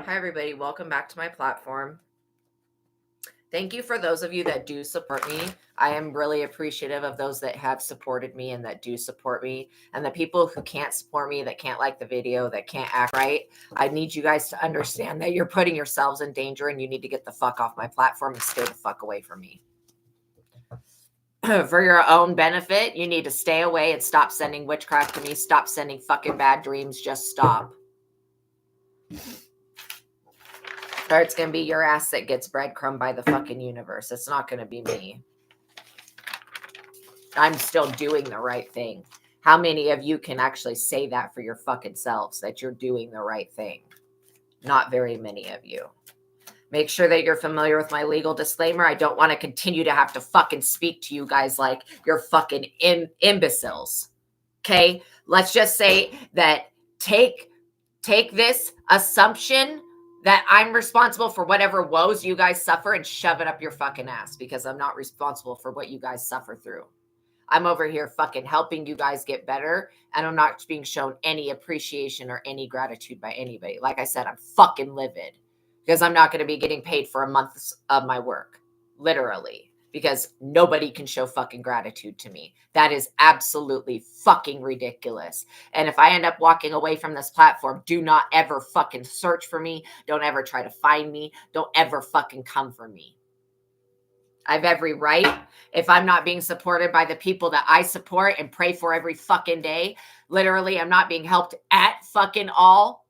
Hi, everybody. Welcome back to my platform. Thank you for those of you that do support me. I am really appreciative of those that have supported me and that do support me. And the people who can't support me, that can't like the video, that can't act right, I need you guys to understand that you're putting yourselves in danger and you need to get the fuck off my platform and stay the fuck away from me. For your own benefit, you need to stay away and stop sending witchcraft to me. Stop sending fucking bad dreams. Just stop. Or it's going to be your ass that gets breadcrumbed by the fucking universe. It's not going to be me. I'm still doing the right thing. How many of you can actually say that for your fucking selves, that you're doing the right thing? Not very many of you. Make sure that you're familiar with my legal disclaimer. I don't want to continue to have to fucking speak to you guys like you're fucking imbeciles. Okay? Let's just say that take this assumption that I'm responsible for whatever woes you guys suffer and shove it up your fucking ass, because I'm not responsible for what you guys suffer through. I'm over here fucking helping you guys get better, and I'm not being shown any appreciation or any gratitude by anybody. Like I said, I'm fucking livid because I'm not going to be getting paid for a month of my work, literally, because nobody can show fucking gratitude to me. That is absolutely fucking ridiculous. And if I end up walking away from this platform, do not ever fucking search for me. Don't ever try to find me. Don't ever fucking come for me. I have every right. If I'm not being supported by the people that I support and pray for every fucking day, literally, I'm not being helped at fucking all.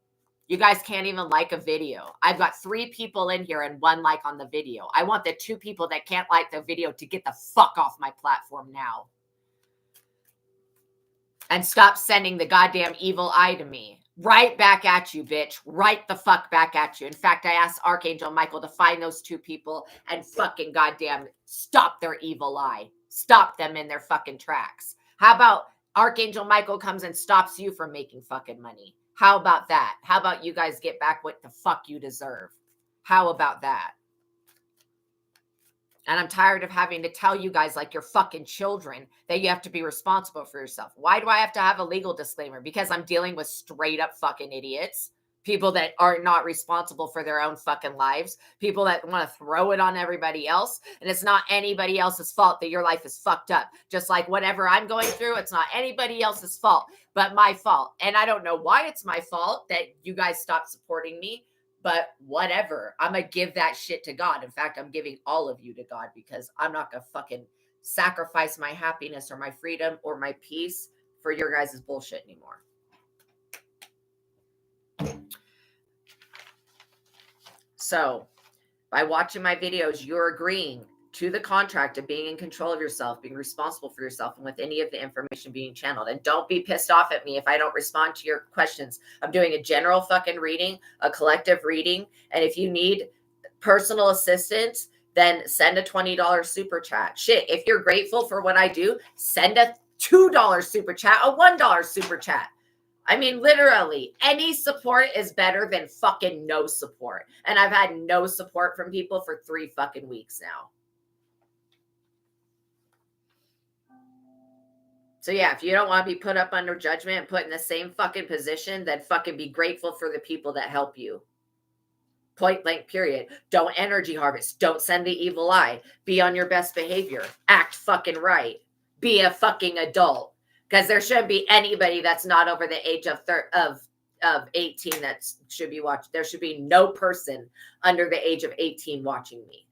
You guys can't even like a video. I've got 3 people in here and 1 like on the video. I want the 2 people that can't like the video to get the fuck off my platform now. And stop sending the goddamn evil eye to me. Right back at you, bitch. Right the fuck back at you. In fact, I asked Archangel Michael to find those 2 people and fucking goddamn stop their evil eye. Stop them in their fucking tracks. How about Archangel Michael comes and stops you from making fucking money? How about that? How about you guys get back what the fuck you deserve? How about that? And I'm tired of having to tell you guys like you're fucking children that you have to be responsible for yourself. Why do I have to have a legal disclaimer? Because I'm dealing with straight up fucking idiots. People that are not responsible for their own fucking lives. People that want to throw it on everybody else. And it's not anybody else's fault that your life is fucked up. Just like whatever I'm going through, it's not anybody else's fault but my fault. And I don't know why it's my fault that you guys stopped supporting me. But whatever, I'm going to give that shit to God. In fact, I'm giving all of you to God, because I'm not going to fucking sacrifice my happiness or my freedom or my peace for your guys' bullshit anymore. So by watching my videos, you're agreeing to the contract of being in control of yourself, being responsible for yourself, and with any of the information being channeled. And don't be pissed off at me if I don't respond to your questions. I'm doing a general fucking reading, a collective reading. And if you need personal assistance, then send a $20 super chat. Shit, if you're grateful for what I do, send a $2 super chat, a $1 super chat. I mean, literally, any support is better than fucking no support. And I've had no support from people for 3 fucking weeks now. So yeah, if you don't want to be put up under judgment and put in the same fucking position, then fucking be grateful for the people that help you. Point blank, period. Don't energy harvest. Don't send the evil eye. Be on your best behavior. Act fucking right. Be a fucking adult. Because there shouldn't be anybody that's not over the age of 18 that should be watching. There should be no person under the age of 18 watching me.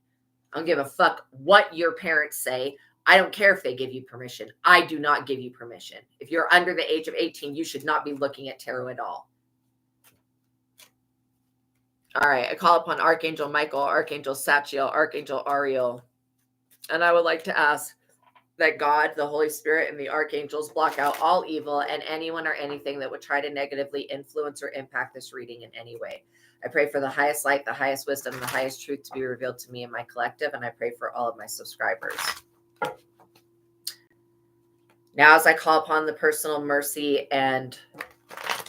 I don't give a fuck what your parents say. I don't care if they give you permission. I do not give you permission. If you're under the age of 18, you should not be looking at tarot at all. All right, I call upon Archangel Michael, Archangel Sachiel, Archangel Ariel. And I would like to ask that God, the Holy Spirit, and the archangels block out all evil and anyone or anything that would try to negatively influence or impact this reading in any way. I pray for the highest light, the highest wisdom, and the highest truth to be revealed to me and my collective, and I pray for all of my subscribers. Now, as I call upon the personal mercy and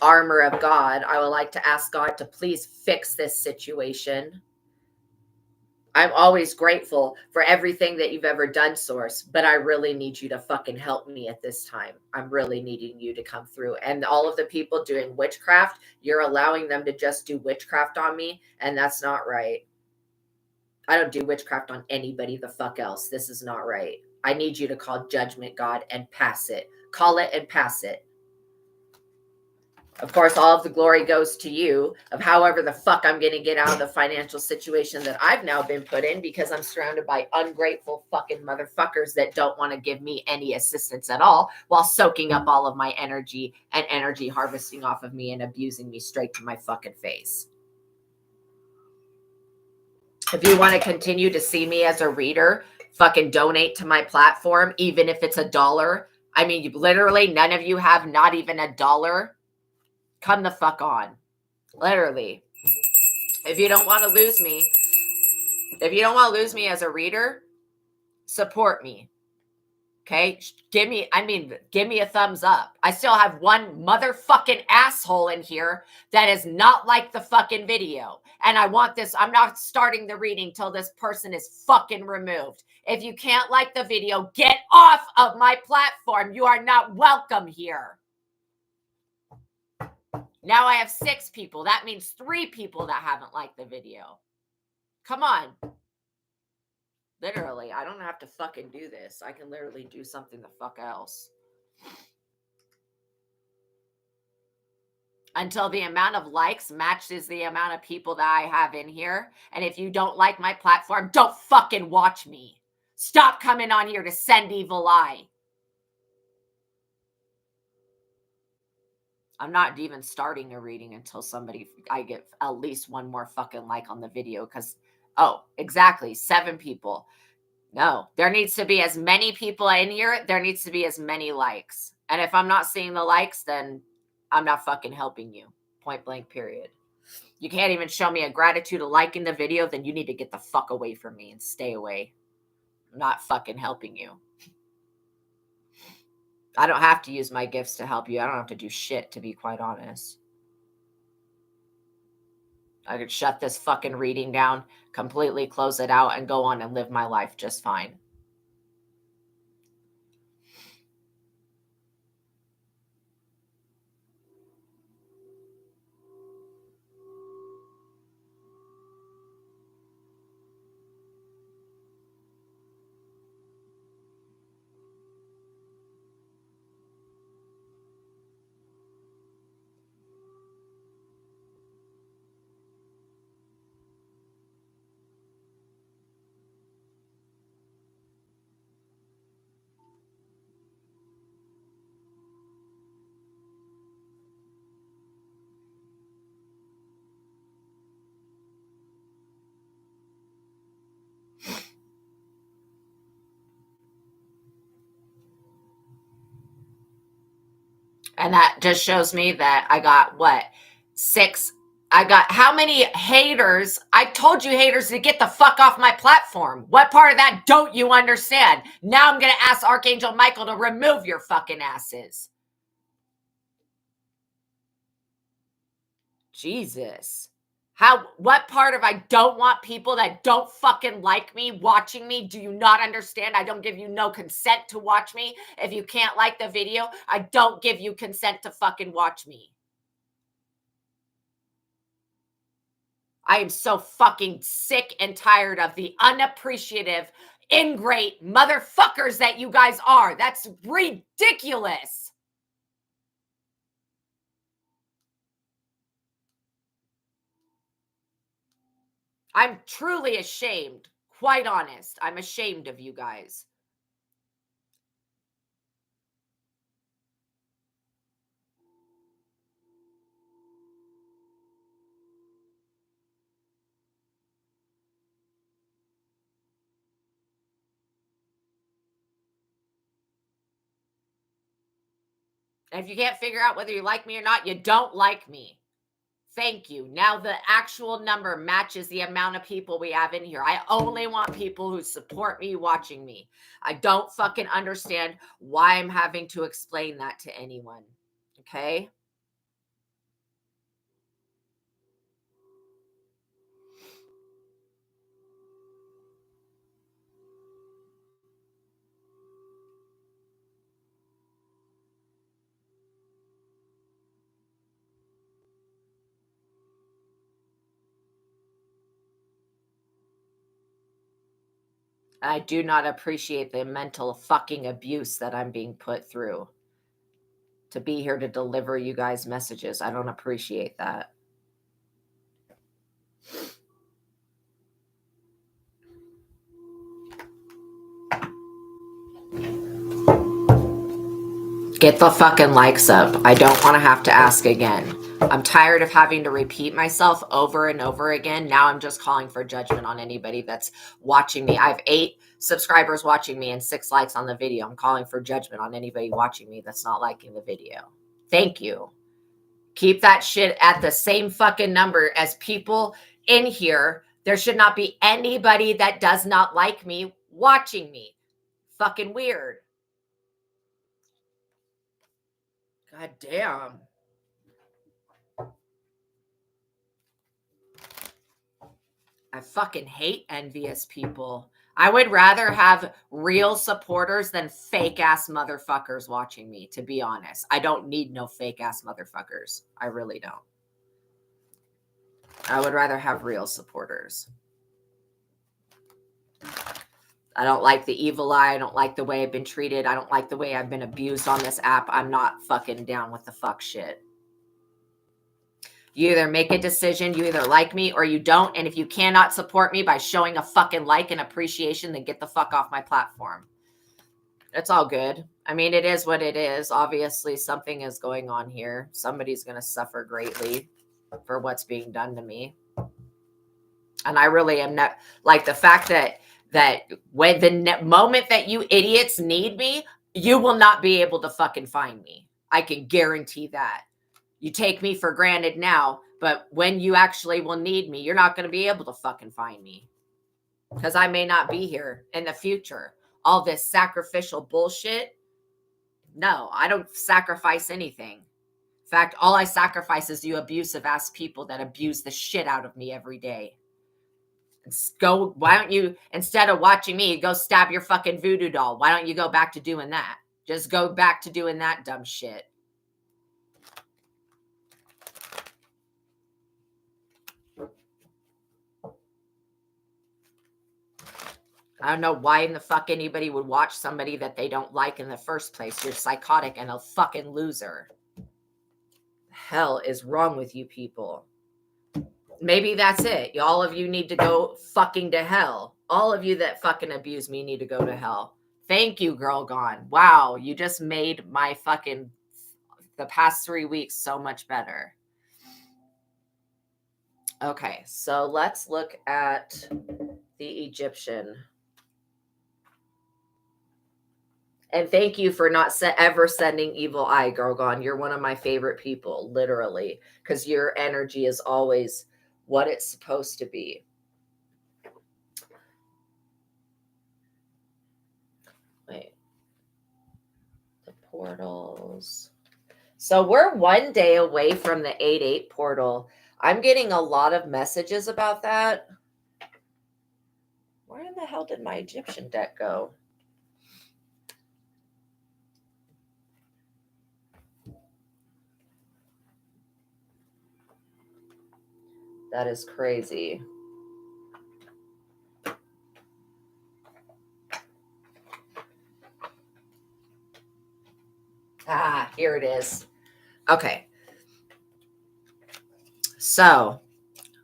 armor of God, I would like to ask God to please fix this situation. I'm always grateful for everything that you've ever done, Source, but I really need you to fucking help me at this time. I'm really needing you to come through. And all of the people doing witchcraft, you're allowing them to just do witchcraft on me, and that's not right. I don't do witchcraft on anybody the fuck else. This is not right. I need you to call judgment, God, and pass it. Call it and pass it. Of course, all of the glory goes to you of however the fuck I'm going to get out of the financial situation that I've now been put in, because I'm surrounded by ungrateful fucking motherfuckers that don't want to give me any assistance at all, while soaking up all of my energy and energy harvesting off of me and abusing me straight to my fucking face. If you want to continue to see me as a reader, fucking donate to my platform, even if it's $1. I mean, literally none of you have not even $1. Come the fuck on. Literally. If you don't want to lose me, as a reader, support me. Okay? Give me a thumbs up. I still have one motherfucking asshole in here that is not like the fucking video. And I want this. I'm not starting the reading till this person is fucking removed. If you can't like the video, get off of my platform. You are not welcome here. Now I have 6 people. That means 3 people that haven't liked the video. Come on. Literally, I don't have to fucking do this. I can literally do something the fuck else. Until the amount of likes matches the amount of people that I have in here. And if you don't like my platform, don't fucking watch me. Stop coming on here to send evil eye. I'm not even starting a reading until I get at least 1 more fucking like on the video, because, oh, exactly, 7 people. No, there needs to be as many people in here. There needs to be as many likes. And if I'm not seeing the likes, then I'm not fucking helping you. Point blank, period. You can't even show me a gratitude of liking the video, then you need to get the fuck away from me and stay away. I'm not fucking helping you. I don't have to use my gifts to help you. I don't have to do shit, to be quite honest. I could shut this fucking reading down, completely close it out, and go on and live my life just fine. And that just shows me that I got what? 6. I got how many haters? I told you haters to get the fuck off my platform. What part of that don't you understand? Now I'm going to ask Archangel Michael to remove your fucking asses. Jesus. What part of I don't want people that don't fucking like me watching me? Do you not understand? I don't give you no consent to watch me. If you can't like the video, I don't give you consent to fucking watch me. I am so fucking sick and tired of the unappreciative, ingrate motherfuckers that you guys are. That's ridiculous. I'm truly ashamed. Quite honest. I'm ashamed of you guys. And if you can't figure out whether you like me or not, you don't like me. Thank you. Now the actual number matches the amount of people we have in here. I only want people who support me watching me. I don't fucking understand why I'm having to explain that to anyone. Okay? I do not appreciate the mental fucking abuse that I'm being put through to be here to deliver you guys messages. I don't appreciate that. Get the fucking likes up. I don't want to have to ask again. I'm tired of having to repeat myself over and over again. Now I'm just calling for judgment on anybody that's watching me. I have 8 subscribers watching me and 6 likes on the video. I'm calling for judgment on anybody watching me that's not liking the video. Thank you. Keep that shit at the same fucking number as people in here. There should not be anybody that does not like me watching me. Fucking weird. God damn. I fucking hate envious people. I would rather have real supporters than fake ass motherfuckers watching me, to be honest. I don't need no fake ass motherfuckers. I really don't. I would rather have real supporters. I don't like the evil eye. I don't like the way I've been treated. I don't like the way I've been abused on this app. I'm not fucking down with the fuck shit. You either make a decision, you either like me or you don't. And if you cannot support me by showing a fucking like and appreciation, then get the fuck off my platform. It's all good. I mean, it is what it is. Obviously, something is going on here. Somebody's going to suffer greatly for what's being done to me. And I really am not, like, the fact that when the moment that you idiots need me, you will not be able to fucking find me. I can guarantee that. You take me for granted now, but when you actually will need me, you're not going to be able to fucking find me. Because I may not be here in the future. All this sacrificial bullshit. No, I don't sacrifice anything. In fact, all I sacrifice is you abusive ass people that abuse the shit out of me every day. Why don't you, instead of watching me, go stab your fucking voodoo doll? Why don't you go back to doing that? Just go back to doing that dumb shit. I don't know why in the fuck anybody would watch somebody that they don't like in the first place. You're psychotic and a fucking loser. The hell is wrong with you people? Maybe that's it. All of you need to go fucking to hell. All of you that fucking abuse me need to go to hell. Thank you, Girl Gone. Wow, you just made my fucking the past 3 weeks so much better. Okay, so let's look at the Egyptian. And thank you for not ever sending evil eye, Girl Gone. You're one of my favorite people, literally, because your energy is always what it's supposed to be. Wait. The portals. So we're 1 day away from the 8-8 portal. I'm getting a lot of messages about that. Where in the hell did my Egyptian deck go? That is crazy. Ah, here it is. Okay. So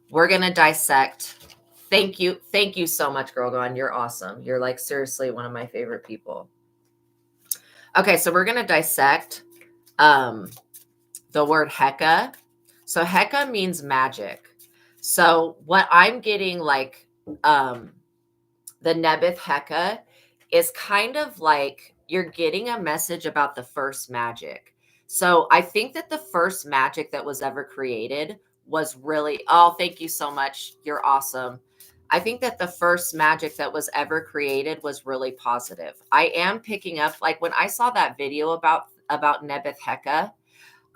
we're going to dissect. Thank you. Thank you so much, Girl Gone. You're awesome. You're like seriously one of my favorite people. Okay, so we're going to dissect the word Heka. So Heka means magic. So what I'm getting, like, the Nebith Heka is kind of like you're getting a message about the first magic. So I think that the first magic that was ever created was really, oh, thank you so much. You're awesome. I think that the first magic that was ever created was really positive. I am picking up, like, when I saw that video about Nebith Heka,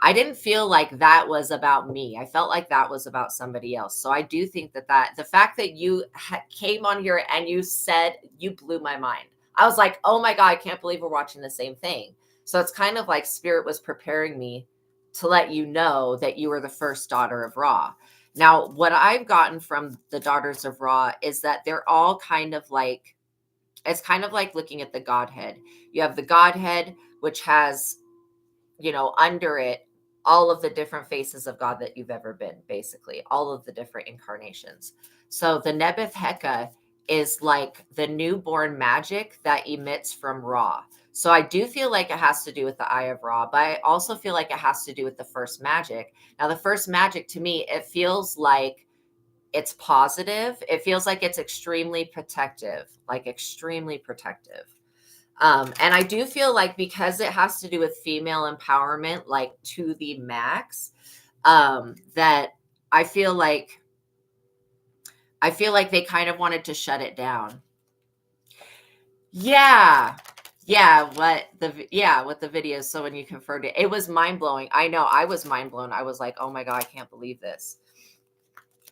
I didn't feel like that was about me. I felt like that was about somebody else. So I do think that the fact that you came on here and you said, you blew my mind. I was like, oh my God, I can't believe we're watching the same thing. So it's kind of like Spirit was preparing me to let you know that you were the first daughter of Ra. Now, what I've gotten from the daughters of Ra is that they're all kind of like it's kind of like looking at the Godhead. You have the Godhead, which has, under it, all of the different faces of God that you've ever been, basically, all of the different incarnations. So the Nebeth Heka is like the newborn magic that emits from Ra. So I do feel like it has to do with the Eye of Ra, but I also feel like it has to do with the first magic. Now, the first magic, to me, it feels like it's positive. It feels like it's extremely protective, like extremely protective. And I do feel like because it has to do with female empowerment, like to the max, that I feel like they kind of wanted to shut it down. Yeah. Yeah, with the videos. So when you confirmed it, it was mind blowing. I know I was mind blown. I was like, oh my God, I can't believe this.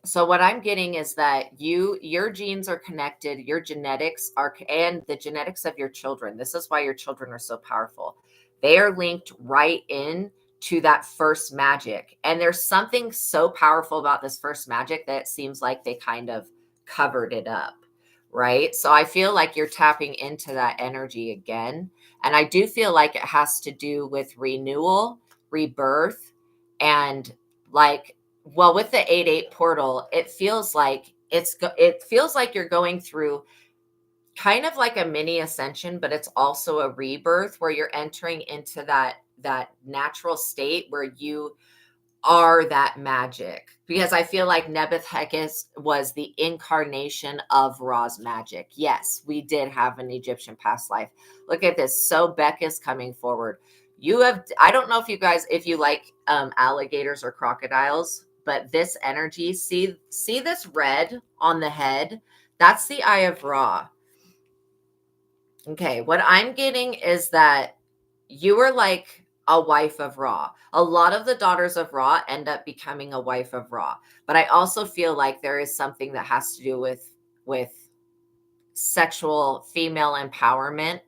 So what I'm getting is that your genes are connected, your genetics are, and the genetics of your children. This is why your children are so powerful. They are linked right in to that first magic. And there's something so powerful about this first magic that it seems like they kind of covered it up, right? So I feel like you're tapping into that energy again. And I do feel like it has to do with renewal, rebirth, and like, well, with the 8-8 portal, it feels like you're going through kind of like a mini ascension, but it's also a rebirth where you're entering into that natural state where you are that magic. Because I feel like Nebeth Hekis was the incarnation of Ra's magic. Yes, we did have an Egyptian past life. Look at this. So Beck is coming forward. I don't know if you like alligators or crocodiles, but this energy, see this red on the head? That's the Eye of Ra. Okay, what I'm getting is that you are like a wife of Ra. A lot of the daughters of Ra end up becoming a wife of Ra. But I also feel like there is something that has to do with sexual female empowerment.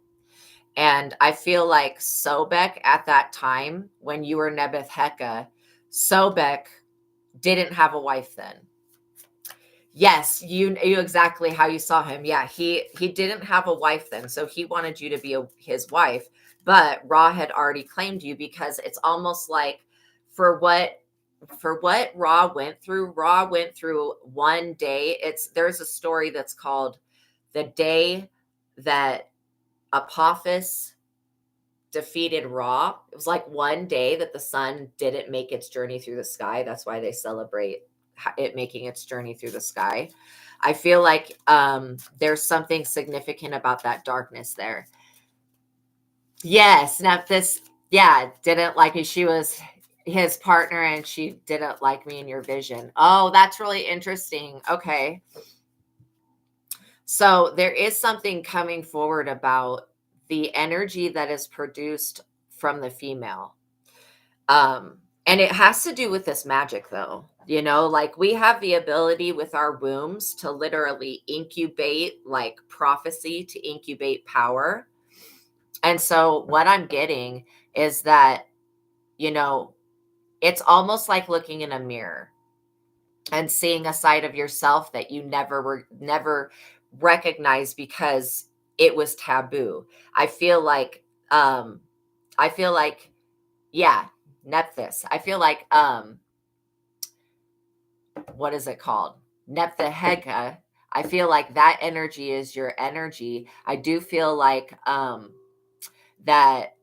And I feel like Sobek at that time, when you were Nebeth Heka, Sobek didn't have a wife then. Yes, you exactly how you saw him. Yeah, he didn't have a wife then, so he wanted you to be his wife. But Ra had already claimed you because it's almost like for what Ra went through one day. There's a story that's called the day that Apophis defeated Ra. It was like one day that the sun didn't make its journey through the sky. That's why they celebrate it making its journey through the sky. I feel like there's something significant about that darkness there. Yes, Nephthys, didn't like me. She was his partner and she didn't like me in your vision. Oh, that's really interesting. Okay. So there is something coming forward about the energy that is produced from the female. And it has to do with this magic though. Like we have the ability with our wombs to literally incubate like prophecy, to incubate power. And so what I'm getting is that, it's almost like looking in a mirror and seeing a side of yourself that you never recognized because it was taboo. I feel like, yeah, Nephthys. I feel like, what is it called? Nephthahega. I feel like that energy is your energy. I do feel like, that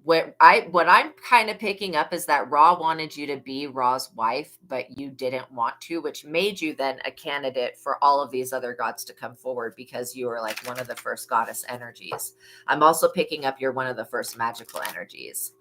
what I'm kind of picking up is that Ra wanted you to be Ra's wife, but you didn't want to, which made you then a candidate for all of these other gods to come forward because you were like one of the first goddess energies. I'm also picking up you're one of the first magical energies.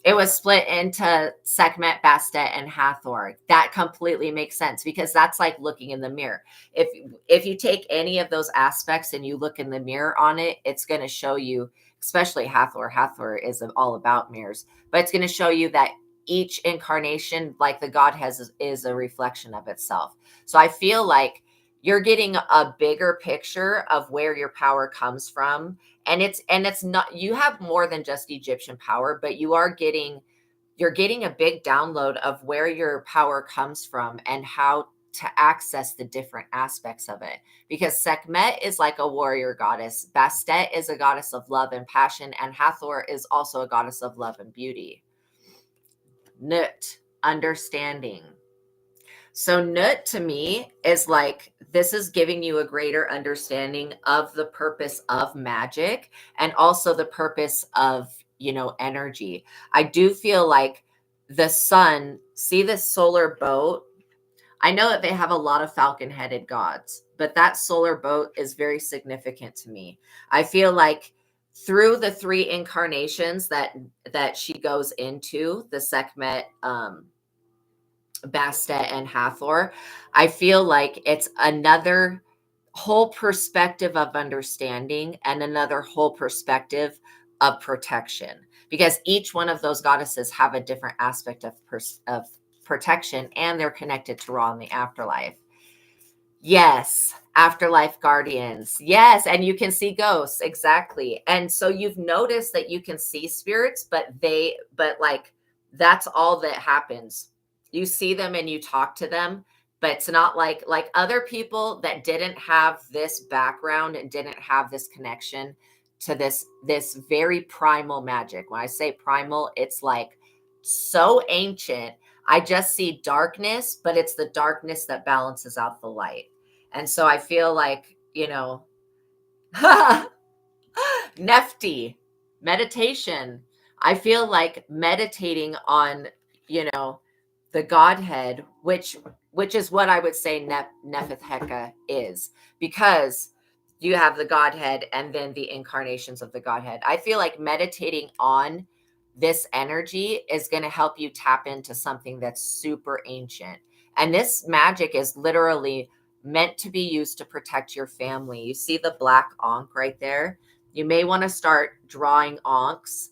It was split into Sekhmet, Bastet, and Hathor. That completely makes sense because that's like looking in the mirror. If you take any of those aspects and you look in the mirror on it, it's going to show you, especially Hathor. Hathor is all about mirrors, but it's going to show you that each incarnation, like the God is a reflection of itself. So I feel like you're getting a bigger picture of where your power comes from. And it's not, you have more than just Egyptian power, but you're getting a big download of where your power comes from and how to access the different aspects of it. Because Sekhmet is like a warrior goddess, Bastet is a goddess of love and passion, and Hathor is also a goddess of love and beauty. Nut, understanding. So Nut to me is like, this is giving you a greater understanding of the purpose of magic and also the purpose of, energy. I do feel like the sun, see this solar boat? I know that they have a lot of falcon-headed gods, but that solar boat is very significant to me. I feel like through the 3 incarnations that she goes into, the Sekhmet, Bastet, and Hathor, I feel like it's another whole perspective of understanding and another whole perspective of protection, because each one of those goddesses have a different aspect of protection, and they're connected to Ra in the afterlife. Yes, afterlife guardians. Yes, and you can see ghosts, exactly. And so you've noticed that you can see spirits, but like that's all that happens. You see them and you talk to them, but it's not like other people that didn't have this background and didn't have this connection to this very primal magic. When I say primal, it's like so ancient. I just see darkness, but it's the darkness that balances out the light. And so I feel like, Nefti, meditation. I feel like meditating on, the Godhead, which is what I would say Nephith Heka is, because you have the Godhead and then the incarnations of the Godhead. I feel like meditating on this energy is going to help you tap into something that's super ancient. And this magic is literally meant to be used to protect your family. You see the black ankh right there? You may want to start drawing ankhs.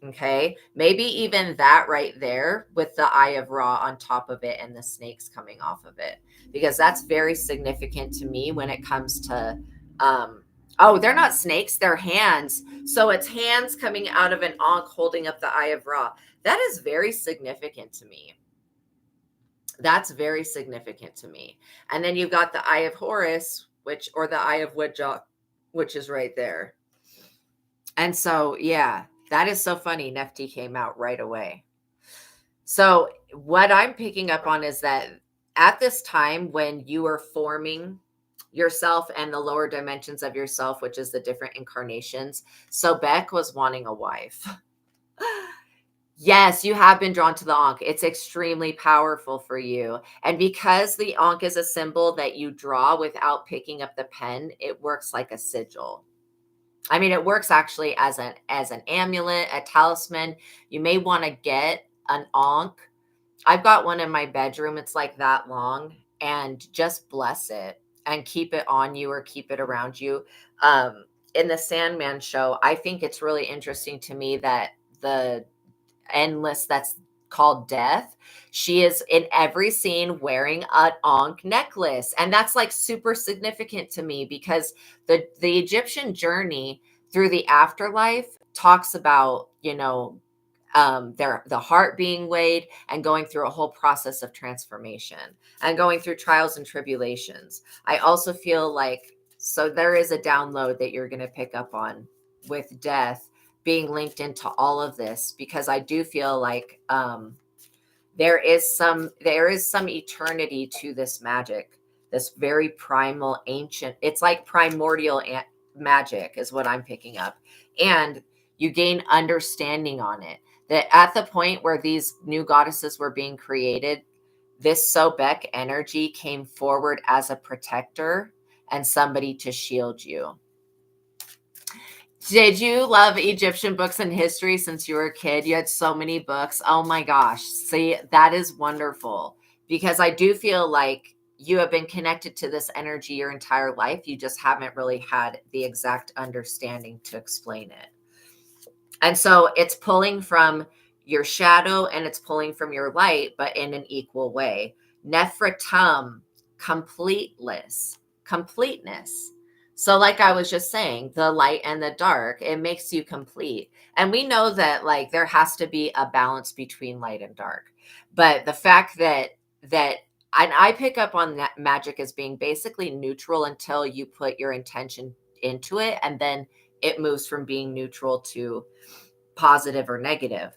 Okay, maybe even that right there with the Eye of Ra on top of it and the snakes coming off of it, because that's very significant to me when it comes to, oh, they're not snakes, they're hands. So it's hands coming out of an ankh holding up the Eye of Ra. That is very significant to me. That's very significant to me. And then you've got the Eye of Horus, or the Eye of Woodjaw, which is right there. And so, yeah, that is so funny. Nefti came out right away. So what I'm picking up on is that at this time when you are forming yourself and the lower dimensions of yourself, which is the different incarnations, Sobek was wanting a wife. Yes, you have been drawn to the Ankh. It's extremely powerful for you. And because the Ankh is a symbol that you draw without picking up the pen, it works like a sigil. I mean, it works actually as an amulet, a talisman. You may want to get an Ankh. I've got one in my bedroom. It's like that long, and just bless it and keep it on you or keep it around you. In the Sandman show, I think it's really interesting to me that the endless that's called Death, she is in every scene wearing an Ankh necklace, and that's like super significant to me, because the Egyptian journey through the afterlife talks about the heart being weighed and going through a whole process of transformation and going through trials and tribulations. I also feel like, so there is a download that you're going to pick up on with Death being linked into all of this, because I do feel like there is some eternity to this magic, this very primal, ancient. It's like primordial magic is what I'm picking up, and you gain understanding on it. That at the point where these new goddesses were being created, this Sobek energy came forward as a protector and somebody to shield you. Did you love Egyptian books and history since you were a kid? You had so many books. Oh my gosh. See, that is wonderful, because I do feel like you have been connected to this energy your entire life. You just haven't really had the exact understanding to explain it. And so it's pulling from your shadow and it's pulling from your light, but in an equal way. Nephratum, completeness. So like I was just saying, the light and the dark, it makes you complete. And we know that like there has to be a balance between light and dark. But the fact that And I pick up on that magic as being basically neutral until you put your intention into it. And then it moves from being neutral to positive or negative.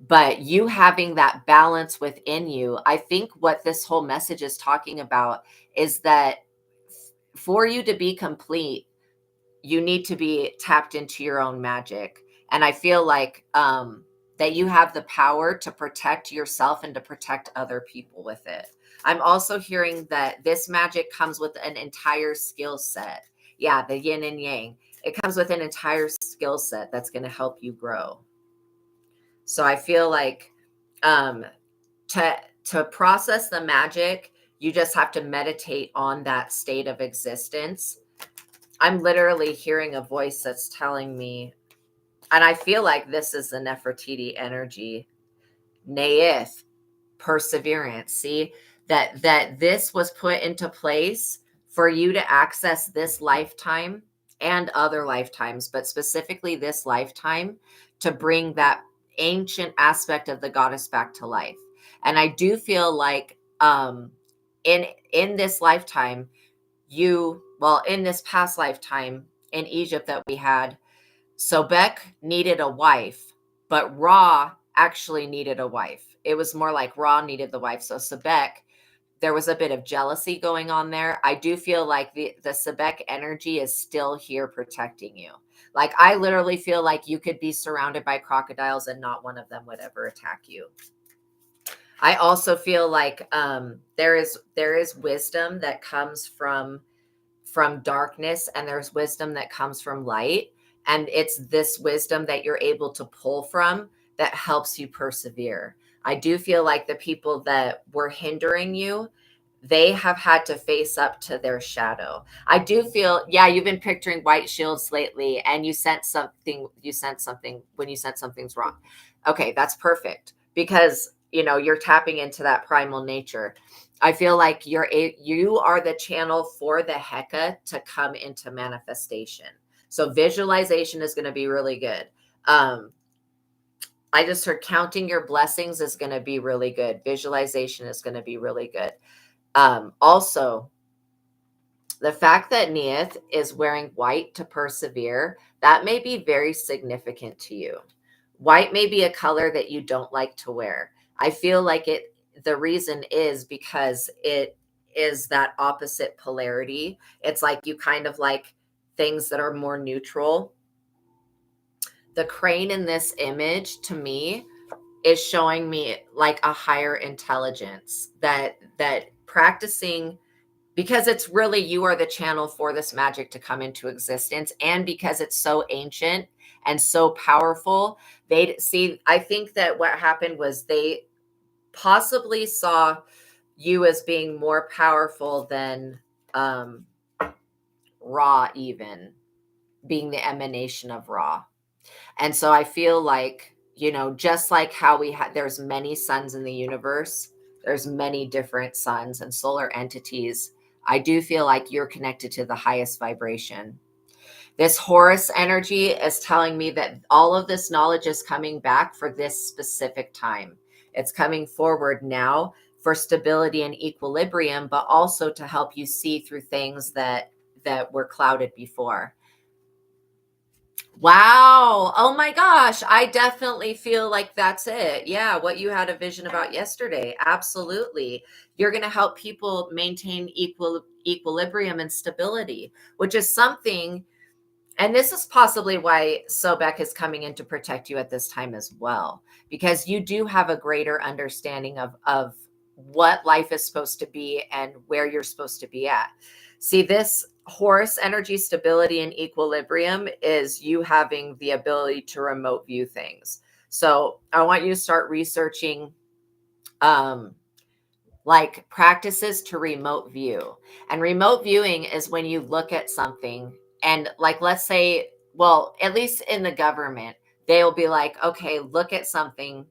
But you having that balance within you, I think what this whole message is talking about is that for you to be complete, you need to be tapped into your own magic. And I feel like that you have the power to protect yourself and to protect other people with it. I'm also hearing that this magic comes with an entire skill set. Yeah, the yin and yang. It comes with an entire skill set that's going to help you grow. So I feel like um, to process the magic, you just have to meditate on that state of existence. I'm literally hearing a voice that's telling me, and I feel like this is the Nefertiti energy, Neith, perseverance. See that this was put into place for you to access this lifetime and other lifetimes, but specifically this lifetime, to bring that ancient aspect of the goddess back to life. And I do feel like in this lifetime, in this past lifetime in Egypt that we had, Sobek needed a wife, but Ra actually needed a wife. It was more like Ra needed the wife. So Sobek, there was a bit of jealousy going on there. I do feel like the Sobek energy is still here protecting you. Like I literally feel like you could be surrounded by crocodiles and not one of them would ever attack you. I also feel like there is wisdom that comes from darkness, and there's wisdom that comes from light, and it's this wisdom that you're able to pull from that helps you persevere. I do feel like the people that were hindering you, they have had to face up to their shadow. I do feel, yeah, you've been picturing white shields lately, and you sense something when you sense something's wrong. Okay, that's perfect, because you're tapping into that primal nature. I feel like you are the channel for the Heka to come into manifestation. So visualization is going to be really good. I just heard counting your blessings is going to be really good. Visualization is going to be really good. Also, the fact that Neith is wearing white to persevere, that may be very significant to you. White may be a color that you don't like to wear. I feel like the reason is because it is that opposite polarity. It's like you kind of like things that are more neutral. The crane in this image to me is showing me like a higher intelligence that practicing, because it's really, you are the channel for this magic to come into existence. And because it's so ancient and so powerful, I think that what happened was they possibly saw you as being more powerful than Ra, even being the emanation of Ra. And so I feel like, just like how there's many suns in the universe, there's many different suns and solar entities. I do feel like you're connected to the highest vibration. This Horus energy is telling me that all of this knowledge is coming back for this specific time. It's coming forward now for stability and equilibrium, but also to help you see through things that were clouded before. Wow. Oh my gosh. I definitely feel like that's it. Yeah. What you had a vision about yesterday. Absolutely. You're going to help people maintain equilibrium and stability, which is something. And this is possibly why Sobek is coming in to protect you at this time as well, because you do have a greater understanding of what life is supposed to be and where you're supposed to be at. See, this Horus energy, stability and equilibrium, is you having the ability to remote view things. So I want you to start researching like practices to remote view. And remote viewing is when you look at something and, like, let's say, well, at least in the government, they'll be like, okay, look at something.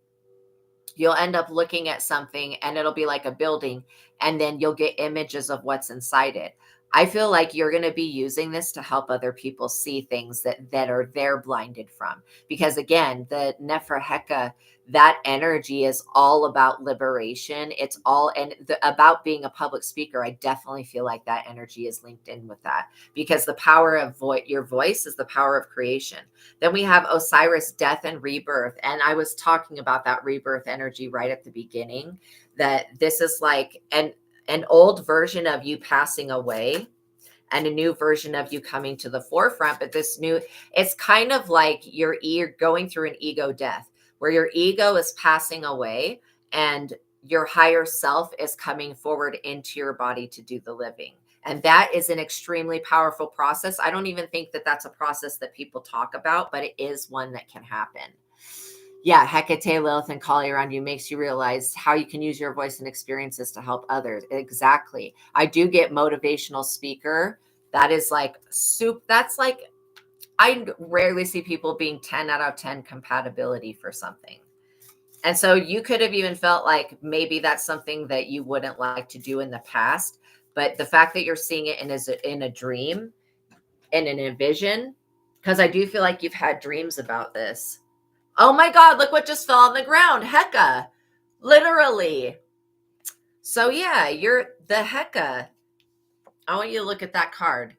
You'll end up looking at something and it'll be like a building, and then you'll get images of what's inside it. I feel like you're going to be using this to help other people see things that are they're blinded from. Because again, the Nephra, that energy is all about liberation. It's all about being a public speaker. I definitely feel like that energy is linked in with that, because the power of your voice is the power of creation. Then we have Osiris, death and rebirth. And I was talking about that rebirth energy right at the beginning, that this is like an old version of you passing away and a new version of you coming to the forefront. But this new, it's kind of like you're going through an ego death, where your ego is passing away and your higher self is coming forward into your body to do the living. And that is an extremely powerful process. I don't even think that that's a process that people talk about, but it is one that can happen. Yeah, Hecate, Lilith, and Kali around you makes you realize how you can use your voice and experiences to help others. Exactly. I do get motivational speaker. That is like that's like, I rarely see people being 10 out of 10 compatibility for something. And so you could have even felt like maybe that's something that you wouldn't like to do in the past. But the fact that you're seeing it in a dream and in a vision, because I do feel like you've had dreams about this. Oh my God, look what just fell on the ground. Hecka. Literally. So yeah, you're the Hecka. I want you to look at that card.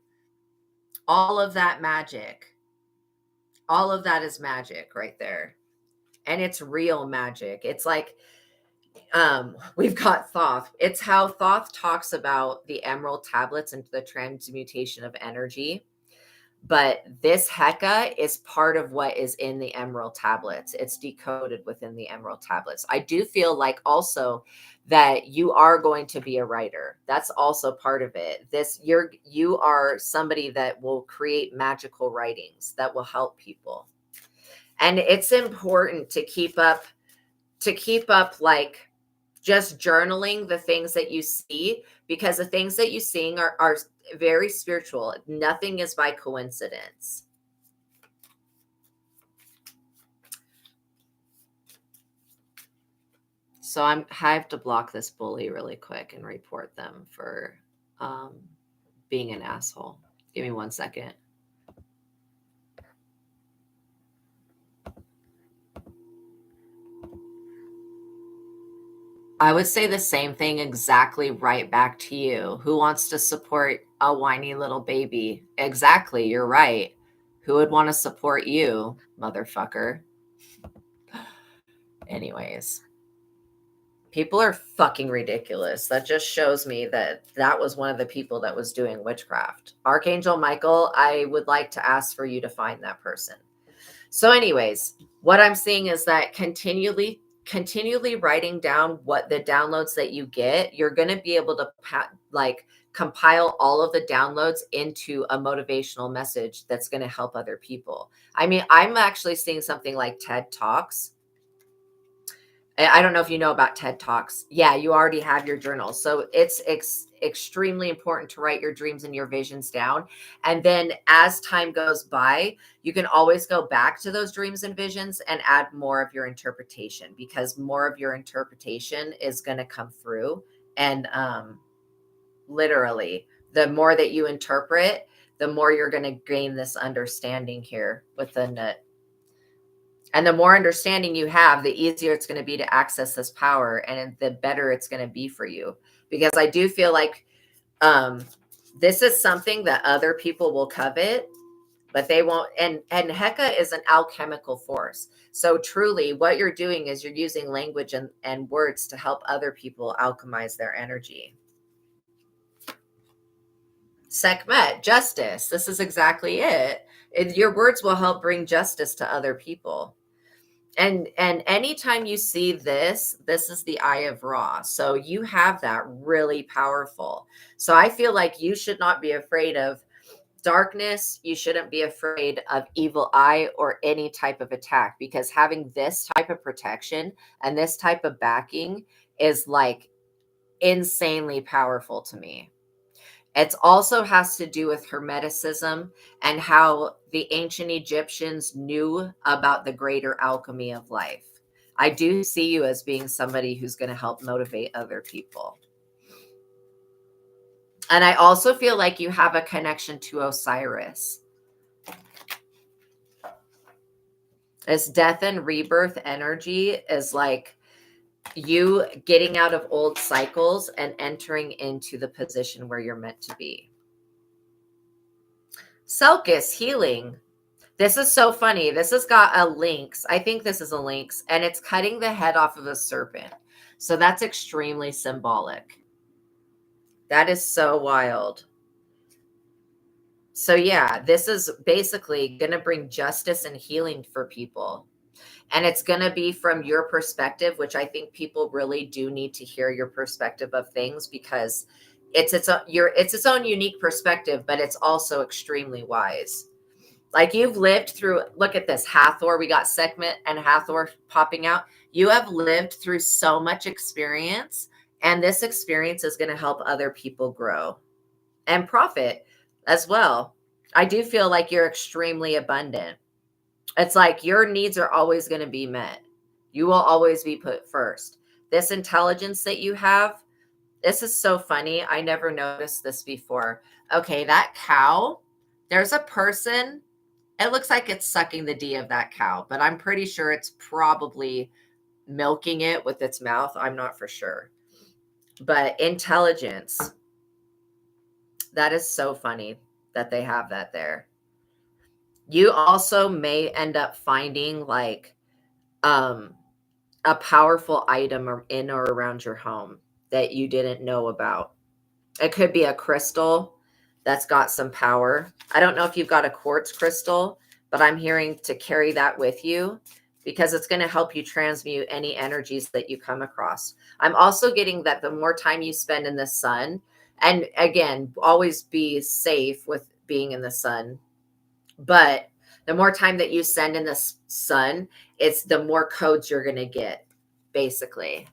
All of that magic. All of that is magic right there. And it's real magic. It's like, we've got Thoth. It's how Thoth talks about the emerald tablets and the transmutation of energy. But this Hecka is part of what is in the emerald tablets. It's decoded within the emerald tablets. I do feel like also that you are going to be a writer. That's also part of it. You are somebody that will create magical writings that will help people. And it's important to keep up like just journaling the things that you see, because the things that you seeing are very spiritual. Nothing is by coincidence. So I have to block this bully really quick and report them for being an asshole. Give me 1 second. I would say the same thing exactly right back to you. Who wants to support a whiny little baby? Exactly, you're right. Who would want to support you, motherfucker? Anyways, people are fucking ridiculous. That just shows me that was one of the people that was doing witchcraft. Archangel Michael, I would like to ask for you to find that person. So anyways, what I'm seeing is that continually writing down what the downloads that you get, you're going to be able to compile all of the downloads into a motivational message that's going to help other people. I mean, I'm actually seeing something like TED Talks. I don't know if you know about TED Talks. Yeah, you already have your journal. So it's extremely important to write your dreams and your visions down. And then as time goes by, you can always go back to those dreams and visions and add more of your interpretation, because more of your interpretation is going to come through. And literally, the more that you interpret, the more you're going to gain this understanding here within it. And the more understanding you have, the easier it's going to be to access this power, and the better it's going to be for you. Because I do feel like this is something that other people will covet, but they won't. And Hecka is an alchemical force. So truly what you're doing is you're using language and words to help other people alchemize their energy. Sekhmet, justice. This is exactly it. Your words will help bring justice to other people. And anytime you see this is the Eye of Ra. So you have that really powerful. So I feel like you should not be afraid of darkness. You shouldn't be afraid of evil eye or any type of attack, because having this type of protection and this type of backing is like insanely powerful to me. It also has to do with Hermeticism and how the ancient Egyptians knew about the greater alchemy of life. I do see you as being somebody who's going to help motivate other people. And I also feel like you have a connection to Osiris. This death and rebirth energy is like you getting out of old cycles and entering into the position where you're meant to be. Selkis healing. This is so funny. This has got a lynx. I think this is a lynx, and it's cutting the head off of a serpent. So that's extremely symbolic. That is so wild. So yeah, this is basically going to bring justice and healing for people. And it's going to be from your perspective, which I think people really do need to hear your perspective of things, because it's its own unique perspective, but it's also extremely wise. Like you've lived through, look at this, Hathor, we got Sekhmet and Hathor popping out. You have lived through so much experience, and this experience is going to help other people grow and profit as well. I do feel like you're extremely abundant. It's like your needs are always going to be met. You will always be put first. This intelligence that you have, this is so funny. I never noticed this before. Okay, that cow, there's a person. It looks like it's sucking the D of that cow, but I'm pretty sure it's probably milking it with its mouth. I'm not for sure. But intelligence, that is so funny that they have that there. You also may end up finding like a powerful item in or around your home that you didn't know about. It could be a crystal that's got some power. I don't know if you've got a quartz crystal, but I'm hearing to carry that with you because it's going to help you transmute any energies that you come across. I'm also getting that the more time you spend in the sun, and again, always be safe with being in the sun, but the more time that you spend in the sun, it's the more codes you're going to get, basically.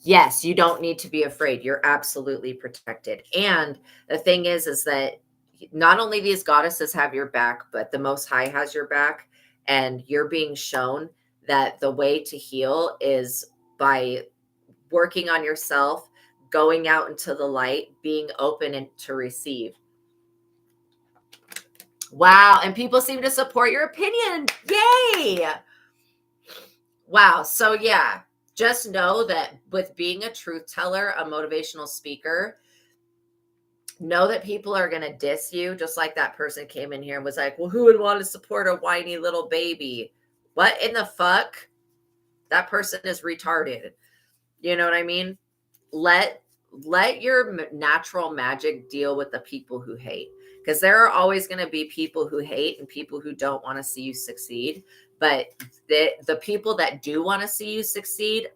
Yes, you don't need to be afraid. You're absolutely protected. And the thing is that not only these goddesses have your back, but the Most High has your back. And you're being shown that the way to heal is by working on yourself, going out into the light, being open and to receive. Wow. And people seem to support your opinion. Yay. Wow. So yeah, just know that with being a truth teller, a motivational speaker, know that people are going to diss you. Just like that person came in here and was like, well, who would want to support a whiny little baby? What in the fuck? That person is retarded. You know what I mean? Let your natural magic deal with the people who hate, because there are always going to be people who hate and people who don't want to see you succeed. But the people that do want to see you succeed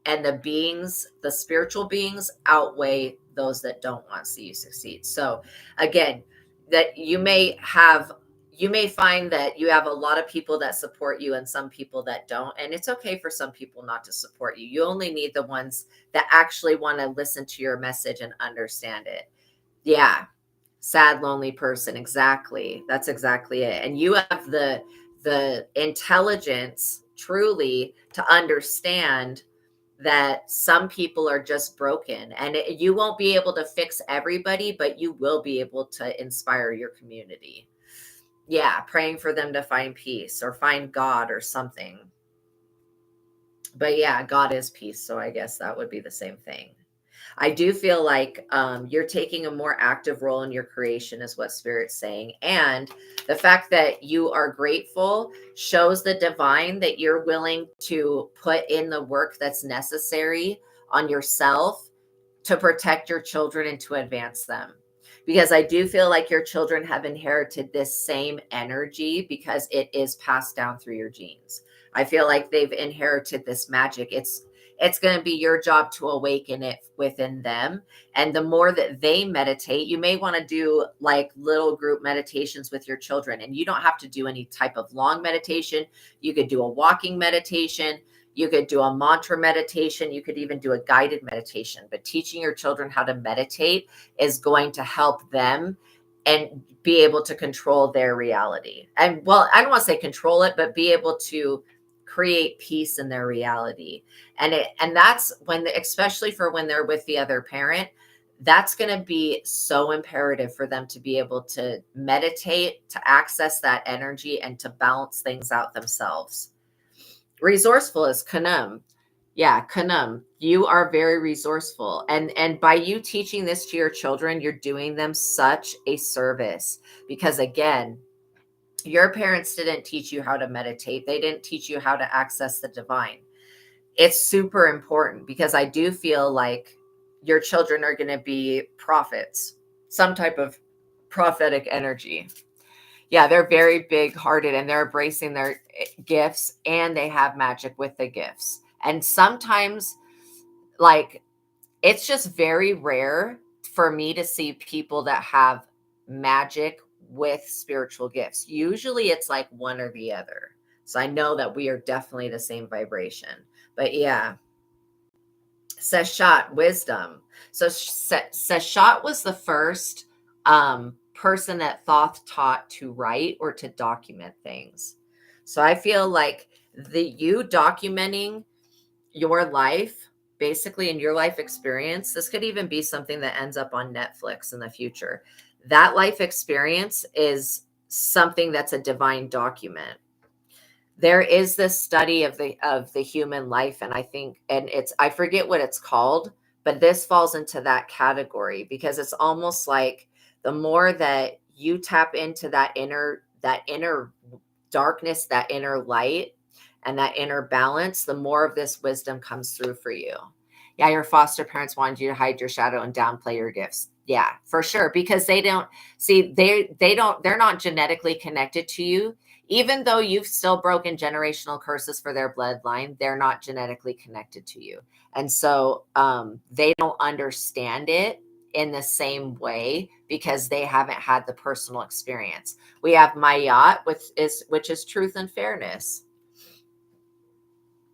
and the spiritual beings outweigh those that don't want to see you succeed. So again, that you may find that you have a lot of people that support you and some people that don't. And it's okay for some people not to support you. You only need the ones that actually want to listen to your message and understand it. Yeah. Sad, lonely person. Exactly. That's exactly it. And you have the intelligence truly to understand that some people are just broken, and you won't be able to fix everybody, but you will be able to inspire your community. Yeah, praying for them to find peace or find God or something. But yeah, God is peace, so I guess that would be the same thing. I do feel like you're taking a more active role in your creation is what Spirit's saying. And the fact that you are grateful shows the divine that you're willing to put in the work that's necessary on yourself to protect your children and to advance them. Because I do feel like your children have inherited this same energy because it is passed down through your genes. I feel like they've inherited this magic. It's going to be your job to awaken it within them. And the more that they meditate, you may want to do like little group meditations with your children. And you don't have to do any type of long meditation. You could do a walking meditation. You could do a mantra meditation. You could even do a guided meditation. But teaching your children how to meditate is going to help them and be able to control their reality. And well, I don't want to say control it, but be able to create peace in their reality. And that's when, especially for when they're with the other parent, that's going to be so imperative for them to be able to meditate, to access that energy, and to balance things out themselves. Resourceful is Kanum. Yeah, Kanum. You are very resourceful. And by you teaching this to your children, you're doing them such a service. Because again, your parents didn't teach you how to meditate. They didn't teach you how to access the divine. It's super important because I do feel like your children are going to be prophets, some type of prophetic energy. Yeah, they're very big hearted and they're embracing their gifts, and they have magic with the gifts. And sometimes, like, it's just very rare for me to see people that have magic with spiritual gifts. Usually it's like one or the other. So I know that we are definitely the same vibration. But yeah, Seshat, wisdom. So Seshat was the first person that Thoth taught to write or to document things. So I feel like you documenting your life, basically in your life experience, this could even be something that ends up on Netflix in the future. That life experience is something that's a divine document. There is this study of the human life, and I forget what it's called, but this falls into that category because it's almost like the more that you tap into that inner darkness, that inner light, and that inner balance, the more of this wisdom comes through for you. Yeah, your foster parents wanted you to hide your shadow and downplay your gifts. Yeah, for sure, because they're not genetically connected to you. Even though you've still broken generational curses for their bloodline, they're not genetically connected to you. And so they don't understand it in the same way because they haven't had the personal experience. We have Mayat, which is truth and fairness.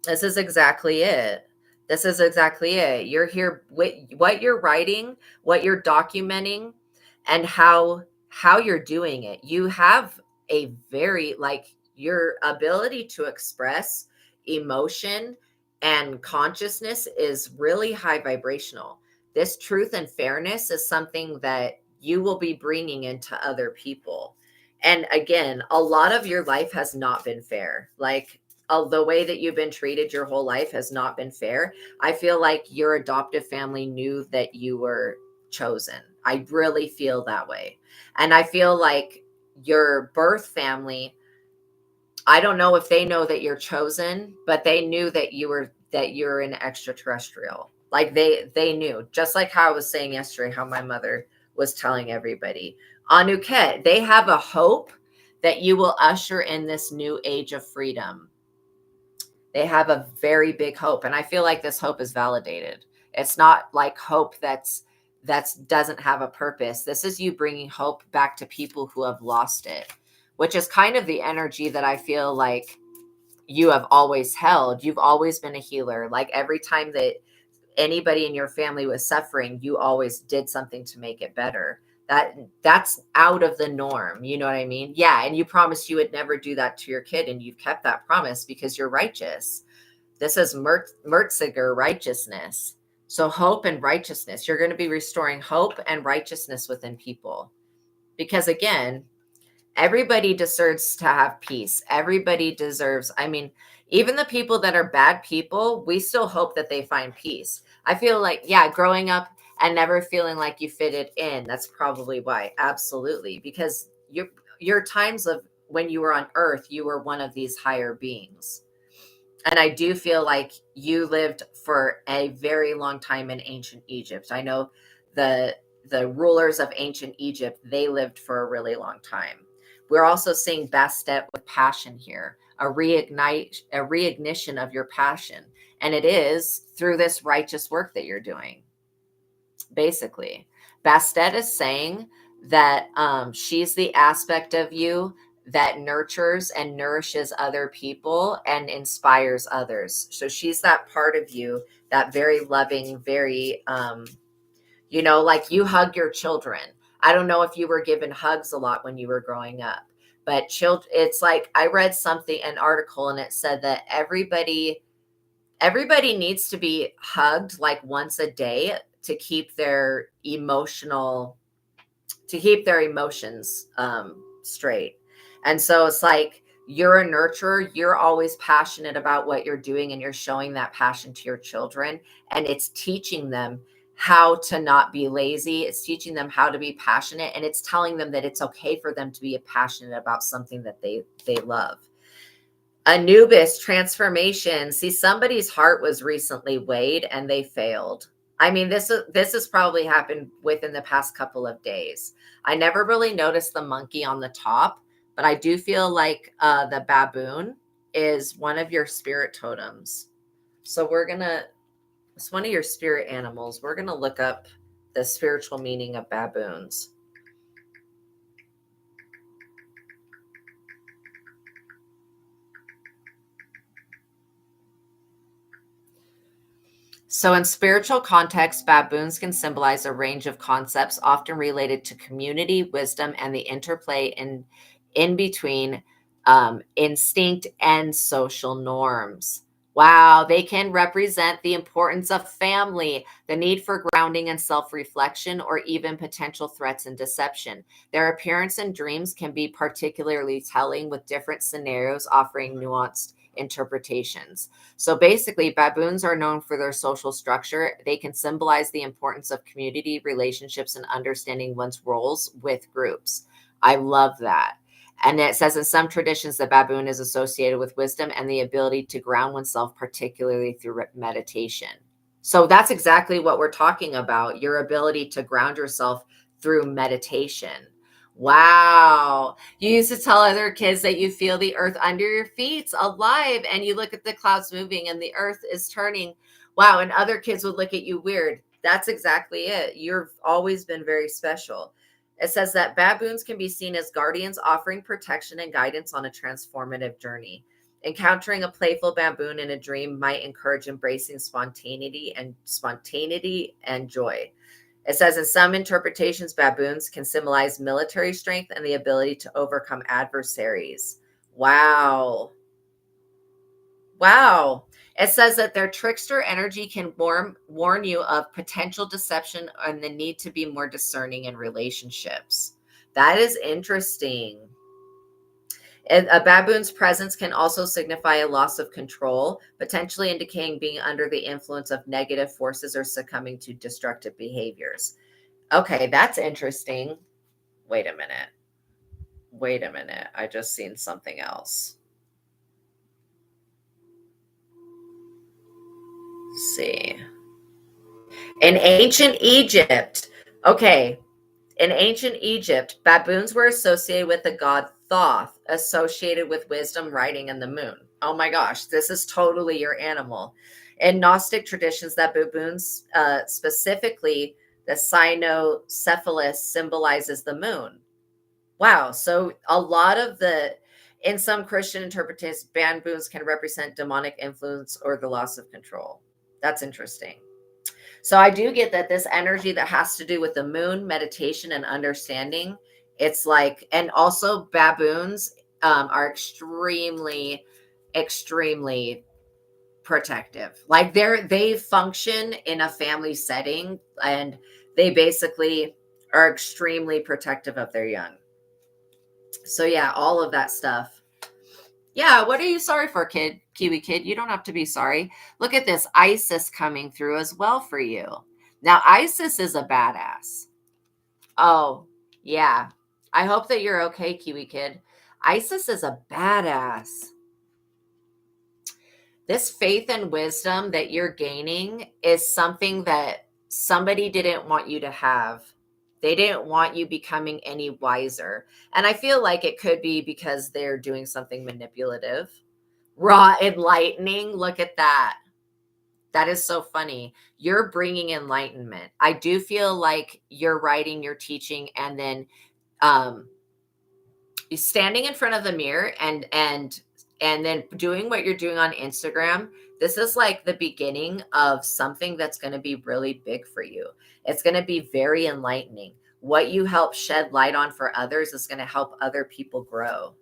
This is exactly it. This is exactly it. You're here with what you're writing, what you're documenting, and how you're doing it. You have a very, like, your ability to express emotion and consciousness is really high vibrational. This truth and fairness is something that you will be bringing into other people. And again, a lot of your life has not been fair. Like, the way that you've been treated your whole life has not been fair. I feel like your adoptive family knew that you were chosen. I really feel that way. And I feel like your birth family, I don't know if they know that you're chosen, but they knew that you're an extraterrestrial. Like they knew, just like how I was saying yesterday, how my mother was telling everybody. Anuket, they have a hope that you will usher in this new age of freedom. They have a very big hope, and I feel like this hope is validated. It's not like hope that's doesn't have a purpose. This is you bringing hope back to people who have lost it, which is kind of the energy that I feel like you have always held. You've always been a healer. Like every time that anybody in your family was suffering, you always did something to make it better. That's out of the norm. You know what I mean? Yeah. And you promised you would never do that to your kid, and you've kept that promise because you're righteous. This is Mertziger righteousness. So hope and righteousness. You're going to be restoring hope and righteousness within people. Because again, everybody deserves to have peace. Everybody deserves, I mean, even the people that are bad people, we still hope that they find peace. I feel like, yeah, growing up and never feeling like you fitted in, that's probably why. Absolutely. Because your times of when you were on earth, you were one of these higher beings. And I do feel like you lived for a very long time in ancient Egypt. I know the rulers of ancient Egypt, they lived for a really long time. We're also seeing Bastet with passion here, a reignition of your passion. And it is through this righteous work that you're doing. Basically, Bastet is saying that she's the aspect of you that nurtures and nourishes other people and inspires others. So she's that part of you, that very loving, very, like you hug your children. I don't know if you were given hugs a lot when you were growing up, but it's like I read an article, and it said that everybody needs to be hugged like once a day to keep their emotions straight. And so it's like, you're a nurturer. You're always passionate about what you're doing, and you're showing that passion to your children. And it's teaching them how to not be lazy. It's teaching them how to be passionate. And it's telling them that it's okay for them to be passionate about something that they love. Anubis, transformation. See, somebody's heart was recently weighed and they failed. I mean, this has probably happened within the past couple of days. I never really noticed the monkey on the top, but I do feel like the baboon is one of your spirit totems. So it's one of your spirit animals. We're going to look up the spiritual meaning of baboons. So in spiritual context, baboons can symbolize a range of concepts often related to community, wisdom, and the interplay in between instinct and social norms. Wow, they can represent the importance of family, the need for grounding and self-reflection, or even potential threats and deception. Their appearance in dreams can be particularly telling, with different scenarios offering nuanced interpretations. So basically, baboons are known for their social structure. They can symbolize the importance of community, relationships, and understanding one's roles with groups. I love that. And it says in some traditions, the baboon is associated with wisdom and the ability to ground oneself, particularly through meditation. So that's exactly what we're talking about, your ability to ground yourself through meditation. Wow. You used to tell other kids that you feel the earth under your feet alive, and you look at the clouds moving and the earth is turning. Wow. And other kids would look at you weird. That's exactly it. You've always been very special. It says that baboons can be seen as guardians offering protection and guidance on a transformative journey. Encountering a playful baboon in a dream might encourage embracing spontaneity and joy. It says in some interpretations, baboons can symbolize military strength and the ability to overcome adversaries. Wow. Wow. It says that their trickster energy can warn you of potential deception and the need to be more discerning in relationships. That is interesting. A baboon's presence can also signify a loss of control, potentially indicating being under the influence of negative forces or succumbing to destructive behaviors. Okay, that's interesting. Wait a minute. I just seen something else. Let's see. In ancient Egypt, okay, in ancient Egypt, baboons were associated with the god Thoth, associated with wisdom, writing, and the moon. Oh my gosh, this is totally your animal. In Gnostic traditions, that baboons, specifically the cynocephalus, symbolizes the moon. Wow. So in some Christian interpretations, baboons can represent demonic influence or the loss of control. That's interesting. So I do get that this energy that has to do with the moon, meditation, and understanding. It's like, and also baboons are extremely, extremely protective. Like they function in a family setting, and they basically are extremely protective of their young. So yeah, all of that stuff. Yeah, what are you sorry for, kid? Kiwi kid, you don't have to be sorry. Look at this Isis coming through as well for you. Now, Isis is a badass. Oh, yeah. I hope that you're okay, Kiwi kid. Isis is a badass. This faith and wisdom that you're gaining is something that somebody didn't want you to have. They didn't want you becoming any wiser. And I feel like it could be because they're doing something manipulative. Raw enlightening. Look at that. That is so funny. You're bringing enlightenment. I do feel like you're writing, you're teaching, and then standing in front of the mirror and then doing what you're doing on Instagram. This is like the beginning of something that's going to be really big for you. It's going to be very enlightening. What you help shed light on for others is going to help other people grow.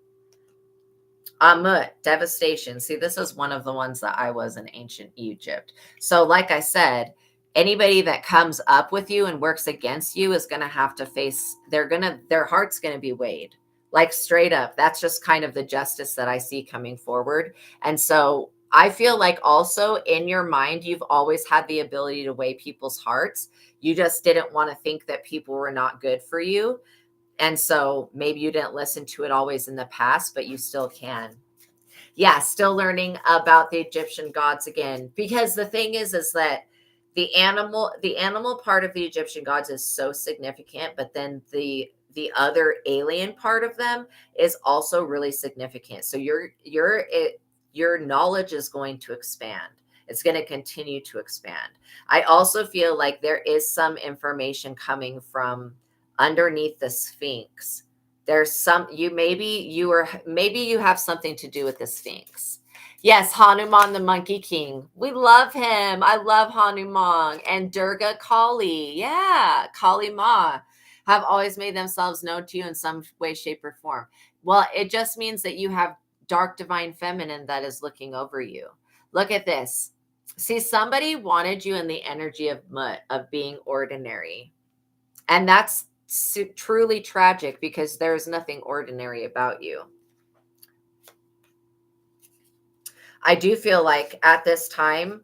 Amut, devastation. See, this is one of the ones that I was in ancient Egypt. So like I said, anybody that comes up with you and works against you is going to have to face, their heart's going to be weighed, like straight up. That's just kind of the justice that I see coming forward. And so I feel like also in your mind, you've always had the ability to weigh people's hearts. You just didn't want to think that people were not good for you. And so maybe you didn't listen to it always in the past, but you still can. Yeah, still learning about the Egyptian gods again. Because the thing is that the animal part of the Egyptian gods is so significant, but then the other alien part of them is also really significant. So your knowledge is going to expand. It's going to continue to expand. I also feel like there is some information coming from underneath the Sphinx. There's some, maybe you have something to do with the Sphinx. Yes, Hanuman the Monkey King. We love him. I love Hanuman and Durga Kali. Yeah, Kali Ma have always made themselves known to you in some way, shape, or form. Well, it just means that you have dark divine feminine that is looking over you. Look at this. See, somebody wanted you in the energy of being ordinary. And that's truly tragic because there's nothing ordinary about you. I do feel like at this time,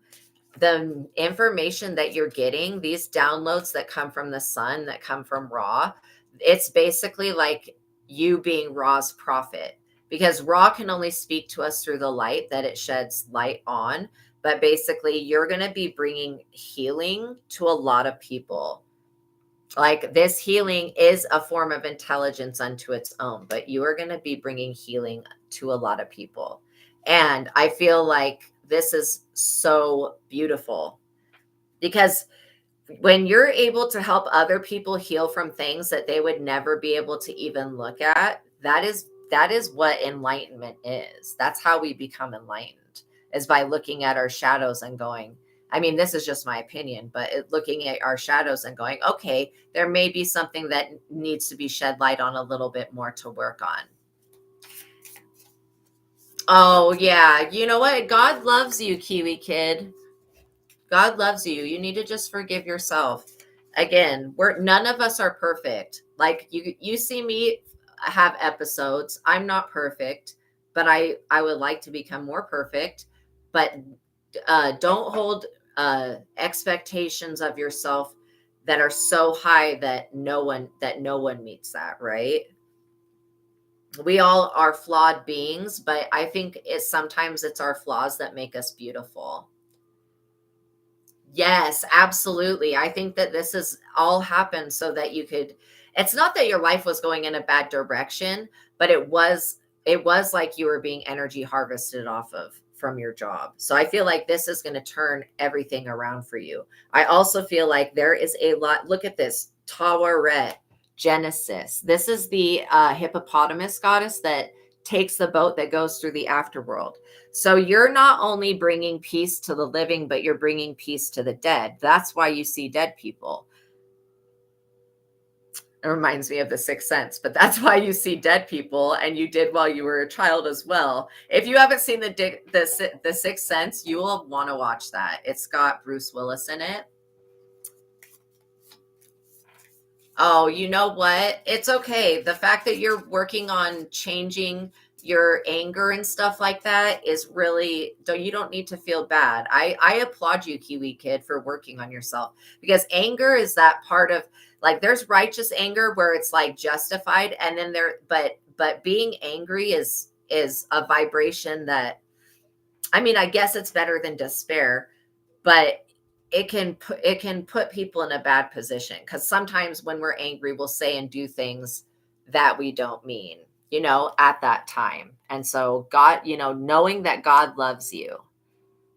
the information that you're getting, these downloads that come from the sun, that come from Ra, it's basically like you being Ra's prophet, because Ra can only speak to us through the light that it sheds light on. But basically, you're going to be bringing healing to a lot of people. Like, this healing is a form of intelligence unto its own, but you are going to be bringing healing to a lot of people. And I feel like this is so beautiful, because when you're able to help other people heal from things that they would never be able to even look at, that is what enlightenment is. That's how we become enlightened, is by looking at our shadows and going, I mean, this is just my opinion, but looking at our shadows and going, okay, there may be something that needs to be shed light on a little bit more to work on. Oh, yeah. You know what? God loves you, Kiwi Kid. God loves you. You need to just forgive yourself. Again, none of us are perfect. Like, you see me have episodes. I'm not perfect, but I would like to become more perfect. But don't hold expectations of yourself that are so high that no one meets that, right? We all are flawed beings, but I think sometimes it's our flaws that make us beautiful. Yes, absolutely. I think that this has all happened so that you could, it's not that your life was going in a bad direction, but it was like you were being energy harvested off of from your job. So I feel like this is going to turn everything around for you. I also feel like there is a lot, look at this, Taweret, Genesis. This is the hippopotamus goddess that takes the boat that goes through the afterworld. So you're not only bringing peace to the living, but you're bringing peace to the dead. That's why you see dead people. It reminds me of The Sixth Sense, but that's why you see dead people, and you did while you were a child as well. If you haven't seen the Sixth Sense, you will want to watch that. It's got Bruce Willis in it. Oh, you know what? It's okay. The fact that you're working on changing your anger and stuff like that is really, you don't need to feel bad. I applaud you, Kiwi Kid, for working on yourself, because anger is that part of, like, there's righteous anger where it's like justified, and then but being angry is a vibration that, I mean, I guess it's better than despair, but it can put people in a bad position, because sometimes when we're angry, we'll say and do things that we don't mean, at that time. And so God, knowing that God loves you.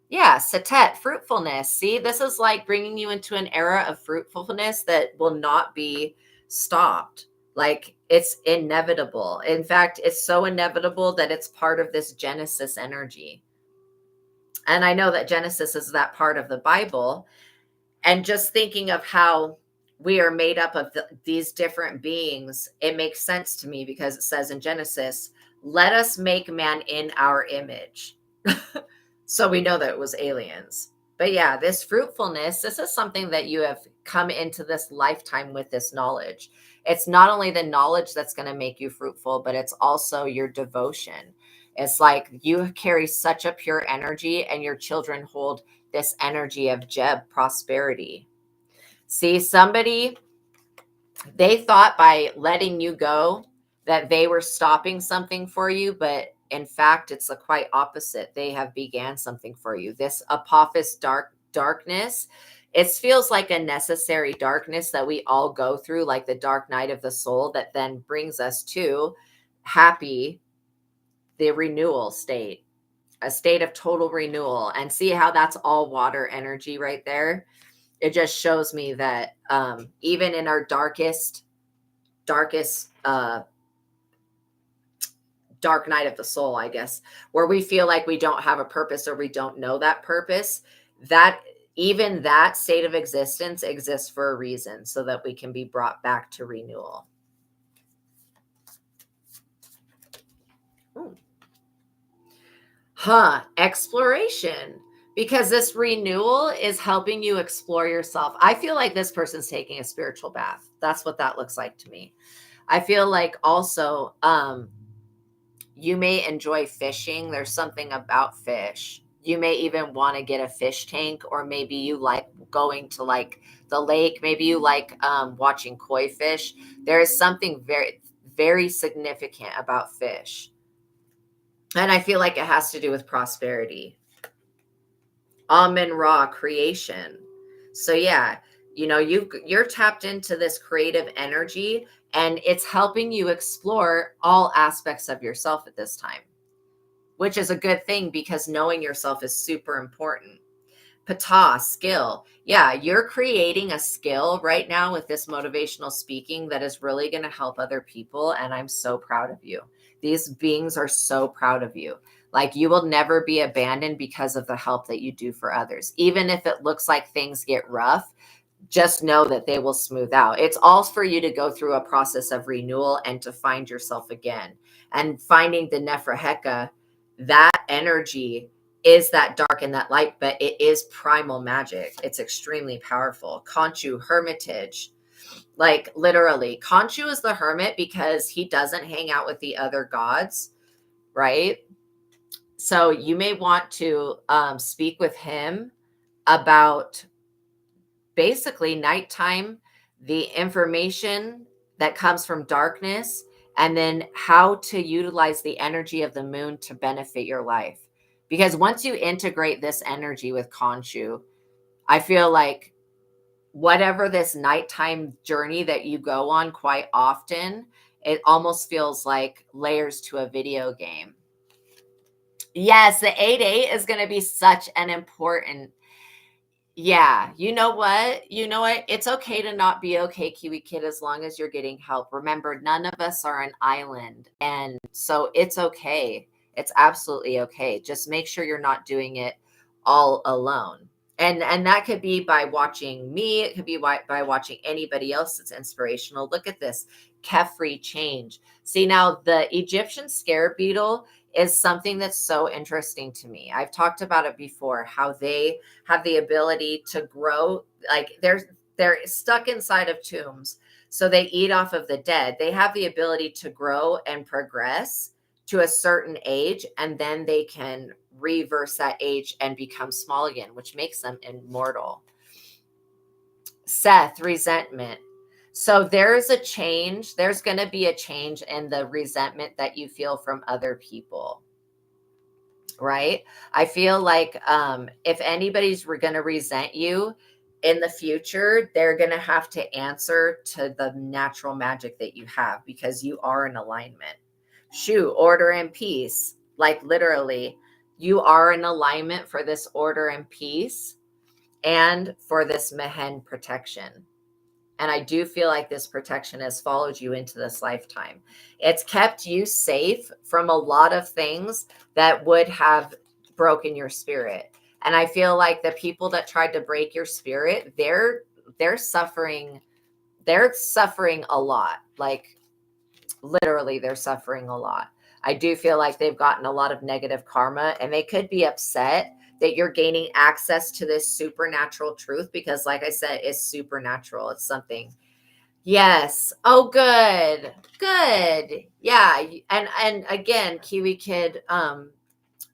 Yeah, Satet, fruitfulness. See, this is like bringing you into an era of fruitfulness that will not be stopped. Like, it's inevitable. In fact, it's so inevitable that it's part of this Genesis energy. And I know that Genesis is that part of the Bible. And just thinking of how we are made up of these different beings, it makes sense to me, because it says in Genesis, let us make man in our image. So we know that it was aliens. But yeah, this fruitfulness, this is something that you have come into this lifetime with, this knowledge. It's not only the knowledge that's going to make you fruitful, but it's also your devotion. It's like you carry such a pure energy, and your children hold this energy of Jeb, prosperity. See, somebody, they thought by letting you go that they were stopping something for you, but in fact it's the quite opposite. They have began something for you. This Apophis darkness, it feels like a necessary darkness that we all go through, like the dark night of the soul, that then brings us to happy, the renewal state, a state of total renewal. And see how that's all water energy right there. It just shows me that even in our darkest dark night of the soul, I guess, where we feel like we don't have a purpose or we don't know that purpose, that even that state of existence exists for a reason, so that we can be brought back to renewal. Ooh. Exploration. Because this renewal is helping you explore yourself. I feel like this person's taking a spiritual bath. That's what that looks like to me. I feel like also you may enjoy fishing. There's something about fish. You may even want to get a fish tank, or maybe you like going to like the lake. Maybe you like watching koi fish. There is something very, very significant about fish. And I feel like it has to do with prosperity. Amen Ra, creation. So yeah, you know, you're tapped into this creative energy, and it's helping you explore all aspects of yourself at this time, which is a good thing, because knowing yourself is super important. Pata, skill. Yeah, you're creating a skill right now with this motivational speaking that is really going to help other people. And I'm so proud of you. These beings are so proud of you. Like, you will never be abandoned because of the help that you do for others. Even if it looks like things get rough, just know that they will smooth out. It's all for you to go through a process of renewal and to find yourself again. And finding the Nephra, that energy is that dark and that light, but it is primal magic. It's extremely powerful. Khonshu, hermitage. Like, literally, Khonshu is the hermit because he doesn't hang out with the other gods, right? So you may want to speak with him about basically nighttime, the information that comes from darkness, and then how to utilize the energy of the moon to benefit your life. Because once you integrate this energy with Khonshu, I feel like whatever this nighttime journey that you go on quite often, it almost feels like layers to a video game. Yes, the 8-8 is going to be such an important. Yeah, you know what? You know what? It's okay to not be okay, Kiwi Kid, as long as you're getting help. Remember, none of us are an island. And so it's okay. It's absolutely okay. Just make sure you're not doing it all alone. And that could be by watching me. It could be by watching anybody else that's inspirational. Look at this. Kefri change. See, now the Egyptian scarab beetle is something that's so interesting to me. I've talked about it before, how they have the ability to grow. Like, they're stuck inside of tombs, so they eat off of the dead. They have the ability to grow and progress to a certain age, and then they can reverse that age and become small again, which makes them immortal. Seth, resentment. So there's a change. There's going to be a change in the resentment that you feel from other people. Right? I feel like if anybody's going to resent you in the future, they're going to have to answer to the natural magic that you have, because you are in alignment. Shu, order and peace. Like, literally, you are in alignment for this order and peace and for this Mehen protection. And I do feel like this protection has followed you into this lifetime. It's kept you safe from a lot of things that would have broken your spirit. And I feel like the people that tried to break your spirit, they're suffering. They're suffering a lot. Like, literally, they're suffering a lot. I do feel like they've gotten a lot of negative karma, and they could be upset that you're gaining access to this supernatural truth, because like I said, it's supernatural. It's something. Yes. Oh, good. Good. Yeah. And again, Kiwi Kid,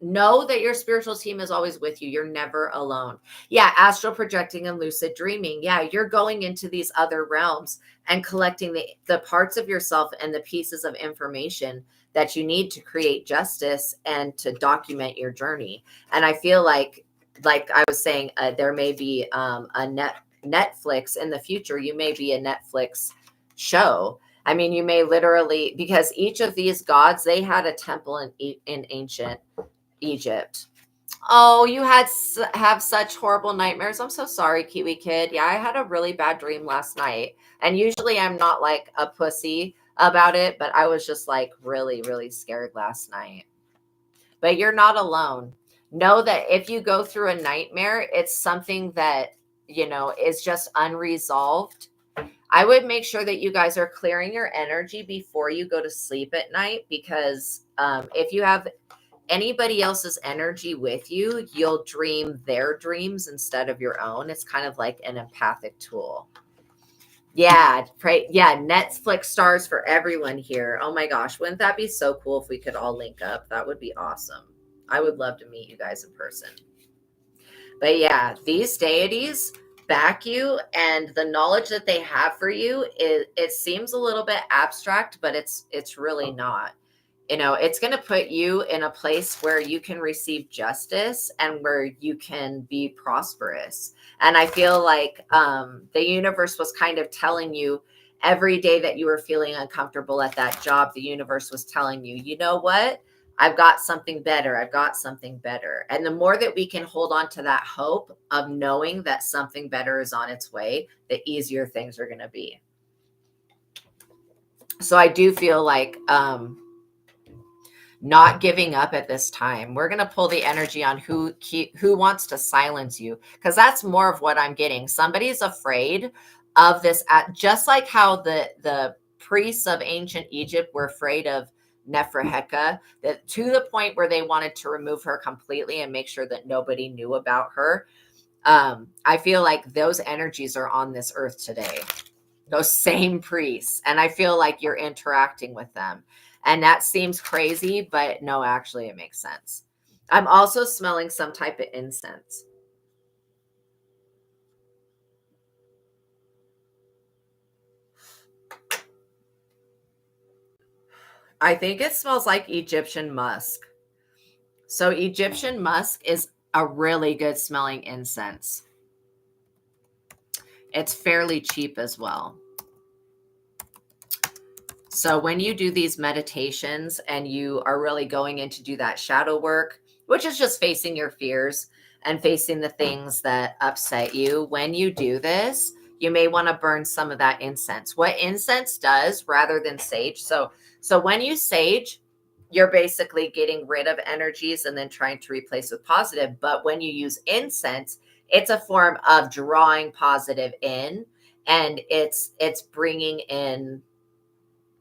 know that your spiritual team is always with you. You're never alone. Yeah, astral projecting and lucid dreaming. Yeah, you're going into these other realms and collecting the parts of yourself and the pieces of information that you need to create justice and to document your journey. And I feel like I was saying, there may be Netflix in the future. You may be a Netflix show. I mean, you may literally, because each of these gods, they had a temple in ancient Egypt. Oh, you have such horrible nightmares. I'm so sorry, Kiwi Kid. Yeah, I had a really bad dream last night. And usually I'm not like a pussy about it, but I was just like really, really scared last night. But you're not alone. Know that if you go through a nightmare, it's something that, is just unresolved. I would make sure that you guys are clearing your energy before you go to sleep at night, because if you have anybody else's energy with you, you'll dream their dreams instead of your own. It's kind of like an empathic tool. Yeah, pray. Yeah, Netflix stars for everyone here. Oh my gosh, wouldn't that be so cool if we could all link up? That would be awesome. I would love to meet you guys in person. But yeah, these deities back you, and the knowledge that they have for you, it seems a little bit abstract, but it's really not. It's going to put you in a place where you can receive justice and where you can be prosperous. And I feel like the universe was kind of telling you every day that you were feeling uncomfortable at that job, the universe was telling you, you know what? I've got something better. I've got something better. And the more that we can hold on to that hope of knowing that something better is on its way, the easier things are going to be. So I do feel like, not giving up at this time. We're going to pull the energy on who wants to silence you, because that's more of what I'm getting. Somebody's afraid of this, just like how the priests of ancient Egypt were afraid of Neferheka, that to the point where they wanted to remove her completely and make sure that nobody knew about her. I feel like those energies are on this earth today, those same priests, and I feel like you're interacting with them. And that seems crazy, but no, actually it makes sense. I'm also smelling some type of incense. I think it smells like Egyptian musk. So Egyptian musk is a really good smelling incense. It's fairly cheap as well. So when you do these meditations and you are really going in to do that shadow work, which is just facing your fears and facing the things that upset you, when you do this, you may want to burn some of that incense. What incense does, rather than sage, so when you sage, you're basically getting rid of energies and then trying to replace with positive. But when you use incense, it's a form of drawing positive in, and it's bringing in,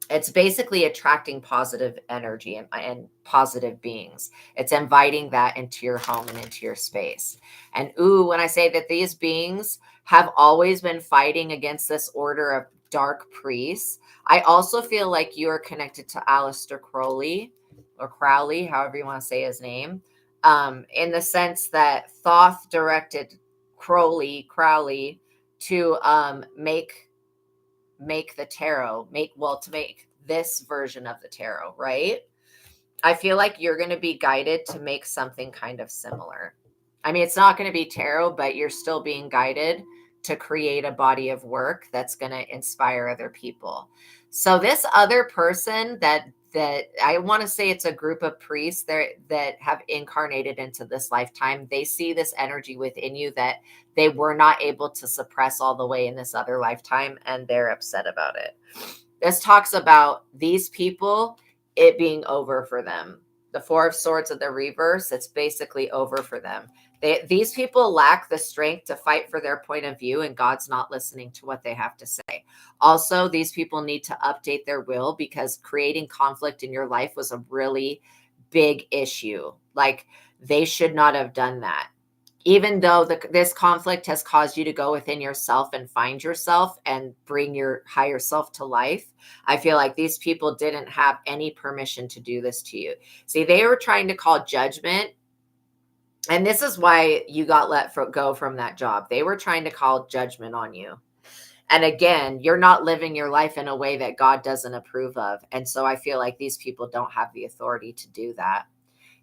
it's basically attracting positive energy and positive beings. It's inviting that into your home and into your space. And when I say that these beings have always been fighting against this order of dark priests, I also feel like you are connected to Aleister Crowley, or Crowley, however you want to say his name, in the sense that Thoth directed Crowley to make the tarot, to make this version of the tarot, right? I feel like you're going to be guided to make something kind of similar. I mean, it's not going to be tarot, but you're still being guided to create a body of work that's going to inspire other people. So this other person that I want to say, it's a group of priests that have incarnated into this lifetime. They see this energy within you that they were not able to suppress all the way in this other lifetime, and they're upset about it. This talks about these people, it being over for them. The Four of Swords of the reverse, it's basically over for them. These people lack the strength to fight for their point of view, and God's not listening to what they have to say. Also, these people need to update their will, because creating conflict in your life was a really big issue. Like, They should not have done that. Even though this conflict has caused you to go within yourself and find yourself and bring your higher self to life, I feel like these people didn't have any permission to do this to you. See, they were trying to call judgment. And this is why you got let go from that job. They were trying to call judgment on you. And again, you're not living your life in a way that God doesn't approve of. And so I feel like these people don't have the authority to do that.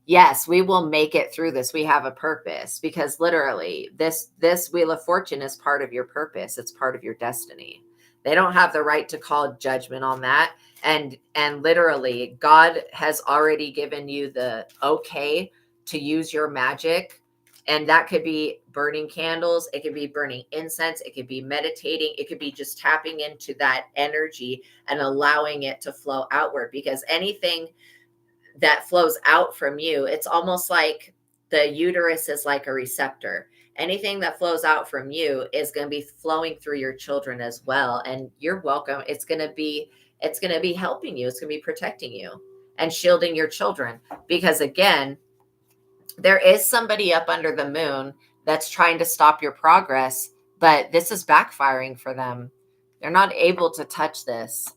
Yes, we will make it through this. We have a purpose, because literally this Wheel of Fortune is part of your purpose. It's part of your destiny. They don't have the right to call judgment on that. And literally God has already given you the okay to use your magic. And that could be burning candles. It could be burning incense. It could be meditating. It could be just tapping into that energy and allowing it to flow outward, because anything that flows out from you, it's almost like the uterus is like a receptor. Anything that flows out from you is going to be flowing through your children as well. And you're welcome. It's going to be helping you. It's going to be protecting you and shielding your children. Because again, there is somebody up under the moon that's trying to stop your progress, but this is backfiring for them. They're not able to touch this.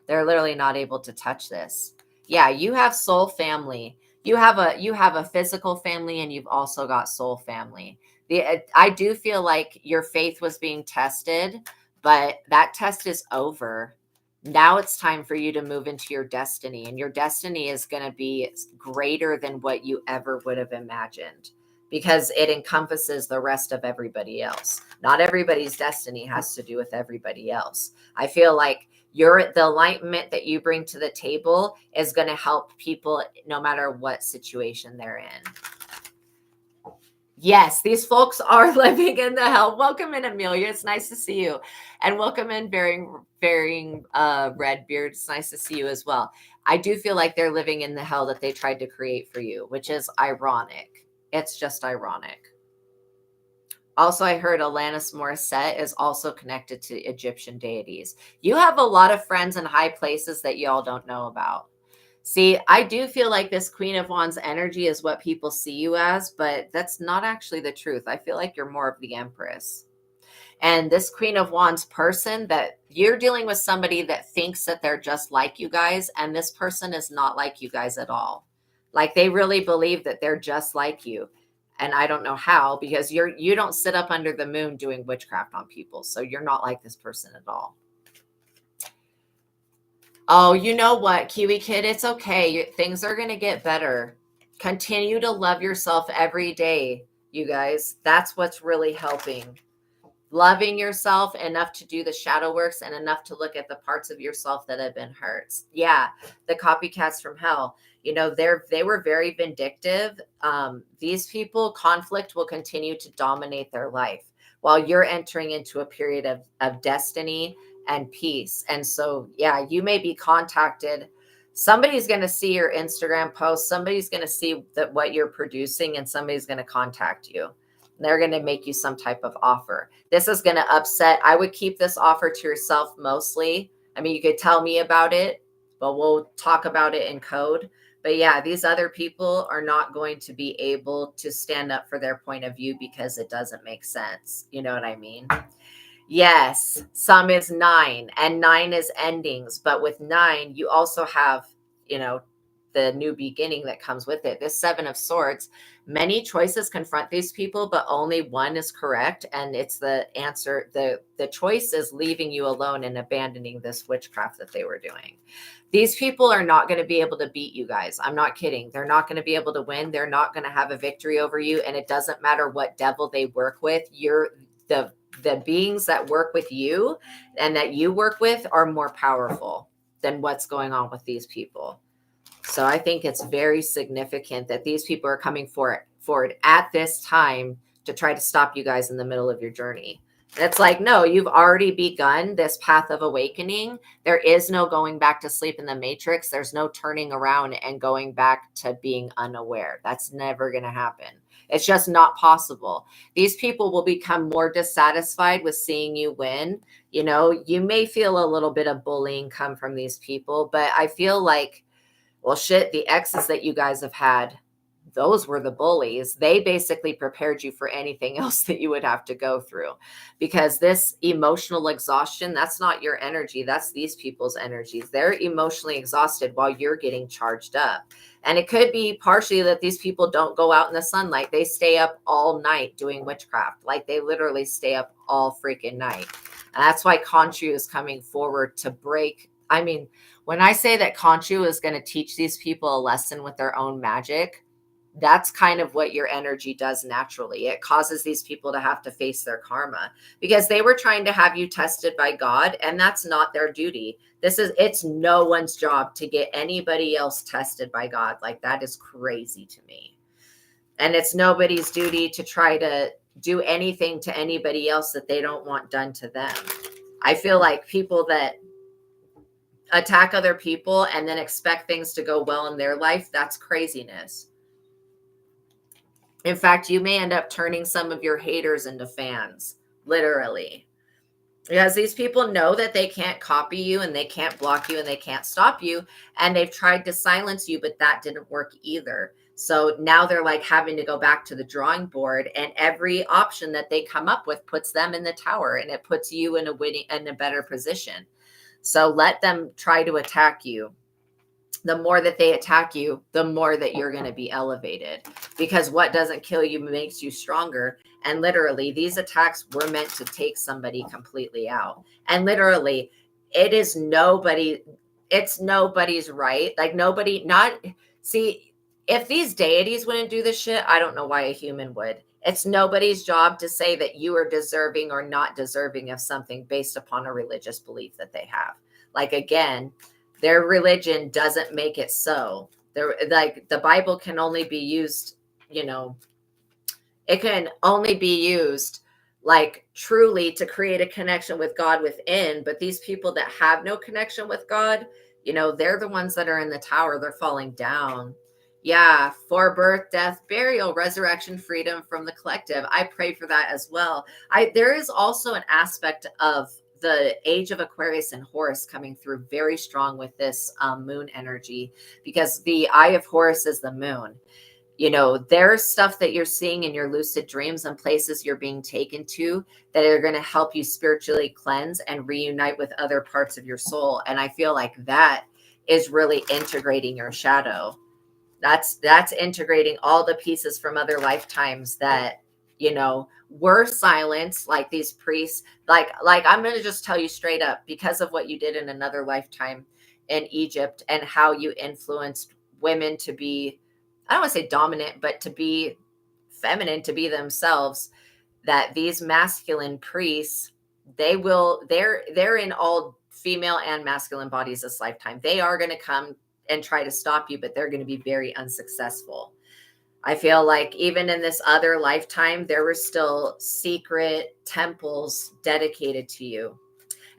They're literally not able to touch this. Yeah, you have soul family. You have a physical family, and you've also got soul family. I do feel like your faith was being tested, but that test is over. Now it's time for you to move into your destiny, and your destiny is going to be greater than what you ever would have imagined, because it encompasses the rest of everybody else. Not everybody's destiny has to do with everybody else. I feel like the enlightenment that you bring to the table is going to help people no matter what situation they're in. Yes, these folks are living in the hell. Welcome in, Amelia. It's nice to see you. And welcome in, Bearing Redbeard. It's nice to see you as well. I do feel like they're living in the hell that they tried to create for you, which is ironic. It's just ironic. Also, I heard Alanis Morissette is also connected to Egyptian deities. You have a lot of friends in high places that y'all don't know about. See, I do feel like this Queen of Wands energy is what people see you as, but that's not actually the truth. I feel like you're more of the Empress. And this Queen of Wands person, that you're dealing with somebody that thinks that they're just like you guys, and this person is not like you guys at all. Like, they really believe that they're just like you. And I don't know how, because you don't sit up under the moon doing witchcraft on people. So you're not like this person at all. Oh, you know what, Kiwi Kid? It's okay. Things are going to get better. Continue to love yourself every day, you guys. That's what's really helping. Loving yourself enough to do the shadow works and enough to look at the parts of yourself that have been hurt. Yeah, the copycats from hell. You know, they were very vindictive. These people, conflict will continue to dominate their life while you're entering into a period of destiny and peace. And so, yeah, you may be contacted. Somebody's going to see your Instagram post. Somebody's going to see what you're producing, and somebody's going to contact you. They're going to make you some type of offer. This is going to upset. I would keep this offer to yourself mostly. I mean, you could tell me about it, but we'll talk about it in code. But yeah, these other people are not going to be able to stand up for their point of view because it doesn't make sense. You know what I mean? Yes, some is 9, and 9 is endings. But with 9, you also have, the new beginning that comes with it. This 7 of Swords, many choices confront these people, but only one is correct. And it's the answer. The choice is leaving you alone and abandoning this witchcraft that they were doing. These people are not going to be able to beat you guys. I'm not kidding. They're not going to be able to win. They're not going to have a victory over you. And it doesn't matter what devil they work with. The beings that work with you and that you work with are more powerful than what's going on with these people. So I think it's very significant that these people are coming forward at this time to try to stop you guys in the middle of your journey. And it's like, no, you've already begun this path of awakening. There is no going back to sleep in the matrix. There's no turning around and going back to being unaware. That's never going to happen. It's just not possible. These people will become more dissatisfied with seeing you win. You may feel a little bit of bullying come from these people, but I feel like, well, shit, the exes that you guys have had, those were the bullies. They basically prepared you for anything else that you would have to go through, because this emotional exhaustion, that's not your energy. That's these people's energies. They're emotionally exhausted while you're getting charged up. And it could be partially that these people don't go out in the sunlight. They stay up all night doing witchcraft. Like they literally stay up all freaking night. And that's why Khonshu is coming forward to break. I mean, when I say that Khonshu is going to teach these people a lesson with their own magic, that's kind of what your energy does naturally. It causes these people to have to face their karma, because they were trying to have you tested by God, and that's not their duty. It's no one's job to get anybody else tested by God. Like, that is crazy to me. And it's nobody's duty to try to do anything to anybody else that they don't want done to them. I feel like people that attack other people and then expect things to go well in their life, that's craziness. In fact, you may end up turning some of your haters into fans, literally. Because these people know that they can't copy you and they can't block you and they can't stop you. And they've tried to silence you, but that didn't work either. So now they're like having to go back to the drawing board, and every option that they come up with puts them in the tower, and it puts you in a better position. So let them try to attack you. The more that they attack you, the more that you're going to be elevated, because what doesn't kill you makes you stronger. And literally, these attacks were meant to take somebody completely out. And literally, it's nobody's right. Like if these deities wouldn't do this shit, I don't know why a human would. It's nobody's job to say that you are deserving or not deserving of something based upon a religious belief that they have. Like, again, their religion doesn't make it so. Like, the Bible can only be used, it can only be used like truly to create a connection with God within. But these people that have no connection with God, they're the ones that are in the tower. They're falling down. Yeah, for birth, death, burial, resurrection, freedom from the collective. I pray for that as well. There is also an aspect of the age of Aquarius and Horus coming through very strong with this moon energy, because the eye of Horus is the moon. There's stuff that you're seeing in your lucid dreams and places you're being taken to that are going to help you spiritually cleanse and reunite with other parts of your soul. And I feel like that is really integrating your shadow. That's integrating all the pieces from other lifetimes that, were silenced, like these priests. Like I'm going to just tell you straight up, because of what you did in another lifetime in Egypt and how you influenced women to be, I don't want to say dominant, but to be feminine, to be themselves, that these masculine priests, they're in all female and masculine bodies this lifetime. They are going to come and try to stop you, but they're going to be very unsuccessful. I feel like even in this other lifetime, there were still secret temples dedicated to you.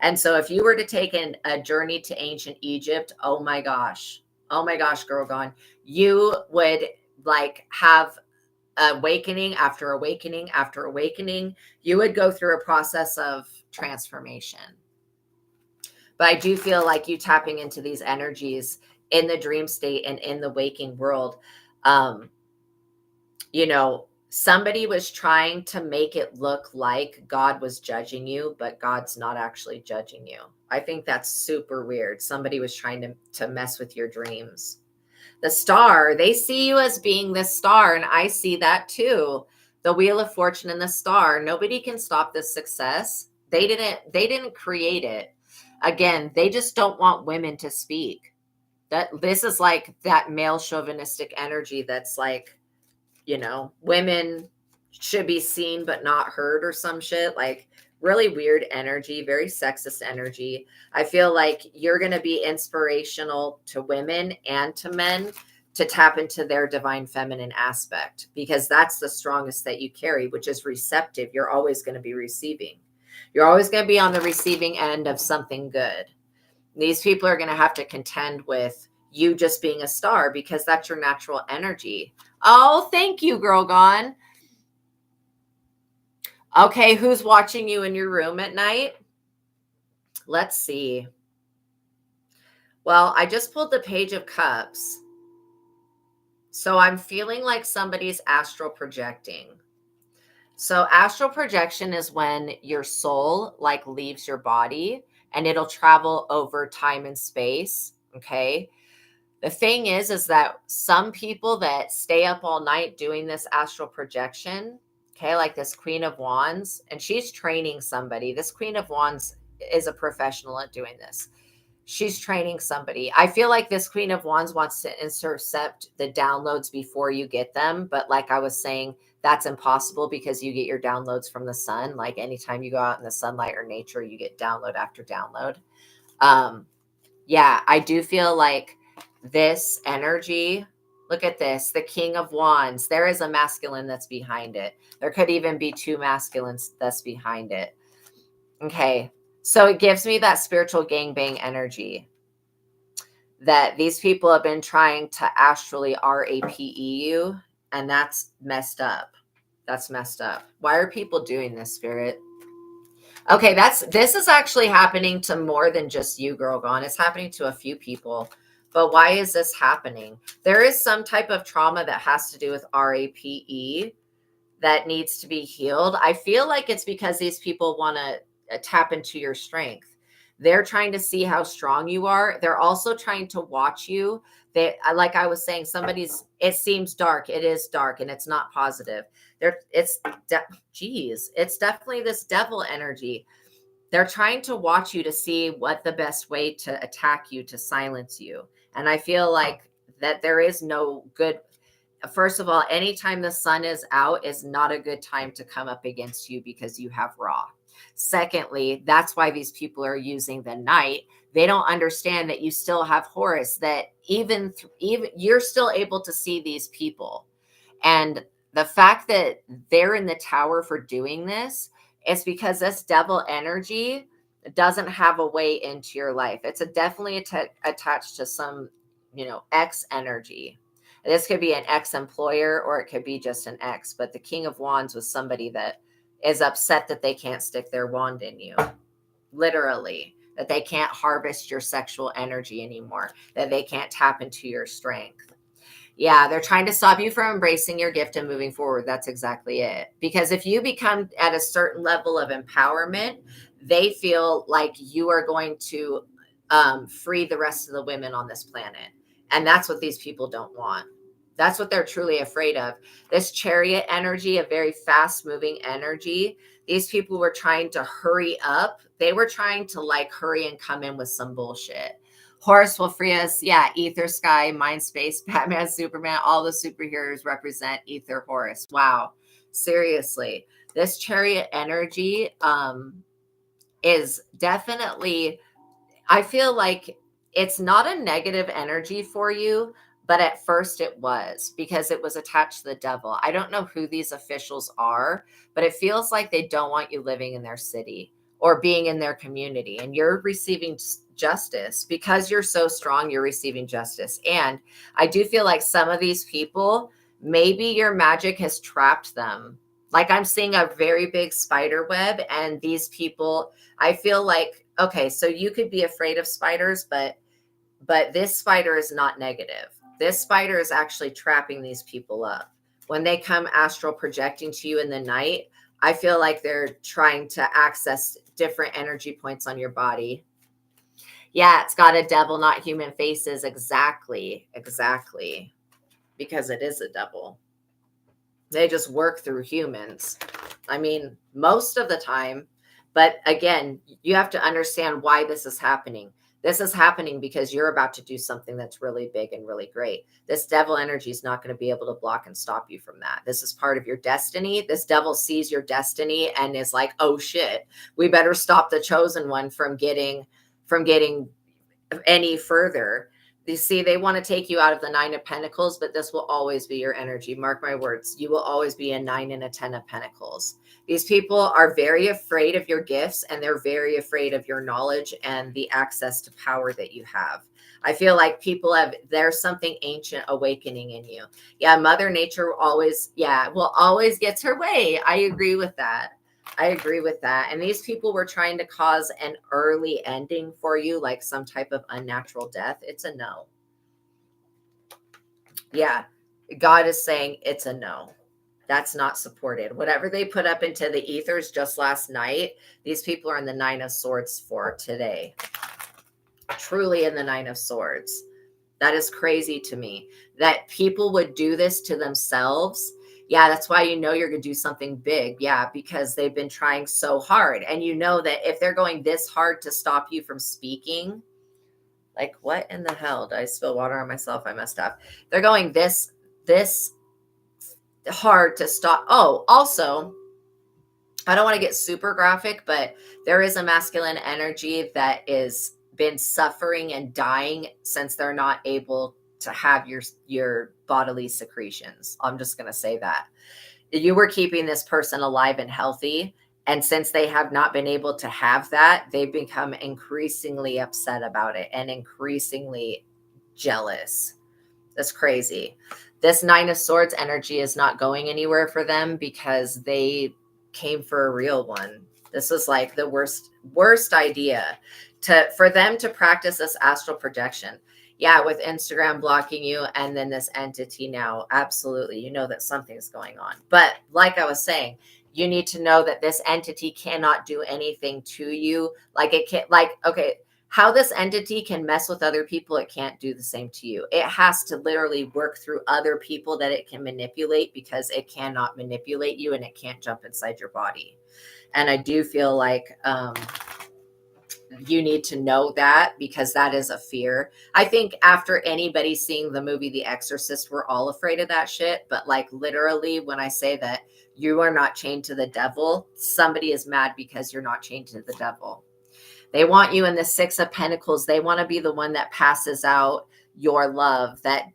And so if you were to take a journey to ancient Egypt, oh my gosh, girl gone, you would like have awakening after awakening after awakening. You would go through a process of transformation. But I do feel like you tapping into these energies in the dream state and in the waking world, somebody was trying to make it look like God was judging you, but God's not actually judging you. I think that's super weird. Somebody was trying to mess with your dreams. The star, they see you as being this star, and I see that too. The Wheel of Fortune and the star. Nobody can stop this success. They didn't create it. Again, they just don't want women to speak. This is like that male chauvinistic energy that's like, women should be seen but not heard or some shit. Like, really weird energy, very sexist energy. I feel like you're going to be inspirational to women and to men to tap into their divine feminine aspect, because that's the strongest that you carry, which is receptive. You're always going to be receiving. You're always going to be on the receiving end of something good. These people are going to have to contend with you just being a star, because that's your natural energy. Oh, thank you, Girl Gone. Okay, who's watching you in your room at night? Let's see. Well, I just pulled the Page of Cups. So I'm feeling like somebody's astral projecting. So astral projection is when your soul like leaves your body and it'll travel over time and space. Okay. The thing is that some people that stay up all night doing this astral projection, okay, like this Queen of Wands, and she's training somebody. This Queen of Wands is a professional at doing this. She's training somebody. I feel like this Queen of Wands wants to intercept the downloads before you get them. But like I was saying, that's impossible because you get your downloads from the sun. Like anytime you go out in the sunlight or nature, you get download after download. Yeah, I do feel like this energy, look at this, the King of Wands. There is a masculine that's behind it. There could even be two masculines that's behind it. Okay. So it gives me that spiritual gangbang energy that these people have been trying to astrally RAPE you, and that's messed up. That's messed up. Why are people doing this, Spirit? Okay, this is actually happening to more than just you, Girl Gone. It's happening to a few people. But why is this happening? There is some type of trauma that has to do with RAPE that needs to be healed. I feel like it's because these people want to tap into your strength. They're trying to see how strong you are. They're also trying to watch you. They, like I was saying, it seems dark. It is dark and it's not positive. It's definitely this devil energy. They're trying to watch you to see what the best way to attack you, to silence you. And I feel like that there is no good. First of all, anytime the sun is out is not a good time to come up against you because you have Ra. Secondly, that's why these people are using the night. They don't understand that you still have Horus, that even you're still able to see these people. And the fact that they're in the tower for doing this is because this devil energy doesn't have a way into your life. It's definitely attached to some, X energy. This could be an ex-employer or it could be just an ex, but the King of Wands was somebody that is upset that they can't stick their wand in you. Literally, that they can't harvest your sexual energy anymore, that they can't tap into your strength. Yeah, they're trying to stop you from embracing your gift and moving forward. That's exactly it. Because if you become at a certain level of empowerment, they feel like you are going to free the rest of the women on this planet. And that's what these people don't want. That's what they're truly afraid of. This chariot energy, a very fast moving energy. These people were trying to hurry up. They were trying to hurry and come in with some bullshit. Horus will free us. Yeah, Ether, Sky, Mindspace, Batman, Superman, all the superheroes represent Ether, Horus. Wow. Seriously. This chariot energy is definitely, I feel like it's not a negative energy for you, but at first it was because it was attached to the devil. I don't know who these officials are, but it feels like they don't want you living in their city or being in their community, and you're receiving justice because you're so strong. You're receiving justice. And I do feel like some of these people, maybe your magic has trapped them. Like I'm seeing a very big spider web, and these people, I feel like, okay, so you could be afraid of spiders, but this spider is not negative. This spider is actually trapping these people up. When they come astral projecting to you in the night, I feel like they're trying to access different energy points on your body. Yeah, it's got a devil, not human faces. Exactly. Because it is a devil. They just work through humans. I mean, most of the time. But again, you have to understand why this is happening. This is happening because you're about to do something that's really big and really great. This devil energy is not going to be able to block and stop you from that. This is part of your destiny. This devil sees your destiny and is like, oh shit, we better stop the chosen one from getting any further. You see, they want to take you out of the 9 of Pentacles, but this will always be your energy. Mark my words. You will always be a 9 and a 10 of Pentacles. These people are very afraid of your gifts, and they're very afraid of your knowledge and the access to power that you have. I feel like there's something ancient awakening in you. Yeah, Mother Nature will always gets her way. I agree with that. And these people were trying to cause an early ending for you, like some type of unnatural death. It's a no. Yeah. God is saying it's a no. That's not supported. Whatever they put up into the ethers just last night, these people are in the 9 of Swords for today. Truly in the 9 of Swords. That is crazy to me that people would do this to themselves. Yeah, that's why you know you're going to do something big. Yeah, because they've been trying so hard. And you know that if they're going this hard to stop you from speaking, like what in the hell? Did I spill water on myself? I messed up. They're going this hard to stop. Oh, also, I don't want to get super graphic, but there is a masculine energy that is been suffering and dying since they're not able to have your bodily secretions. I'm just going to say that. You were keeping this person alive and healthy, and since they have not been able to have that, they've become increasingly upset about it and increasingly jealous. That's crazy. This 9 of Swords energy is not going anywhere for them because they came for a real one. This was like the worst idea for them to practice this astral projection. Yeah, with Instagram blocking you and then this entity now, absolutely. You know that something's going on. But like I was saying, you need to know that this entity cannot do anything to you. Like it can't, like, okay, how this entity can mess with other people, it can't do the same to you. It has to literally work through other people that it can manipulate because it cannot manipulate you and it can't jump inside your body. And I do feel like you need to know that because that is a fear. I think after anybody seeing the movie The Exorcist, we're all afraid of that shit. But like literally when I say that you are not chained to the devil, somebody is mad because you're not chained to the devil. They want you in the 6 of Pentacles. They want to be the one that passes out your love, that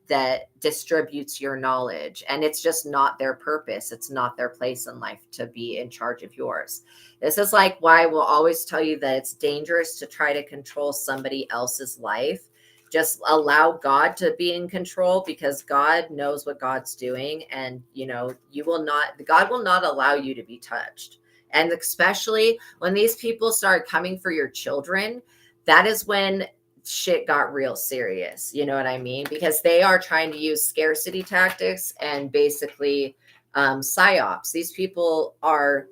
distributes your knowledge. And it's just not their purpose. It's not their place in life to be in charge of yours. This is like why we'll always tell you that it's dangerous to try to control somebody else's life. Just allow God to be in control because God knows what God's doing. And, you know, God will not allow you to be touched. And especially when these people start coming for your children, that is when shit got real serious. You know what I mean? Because they are trying to use scarcity tactics and basically psyops. These people are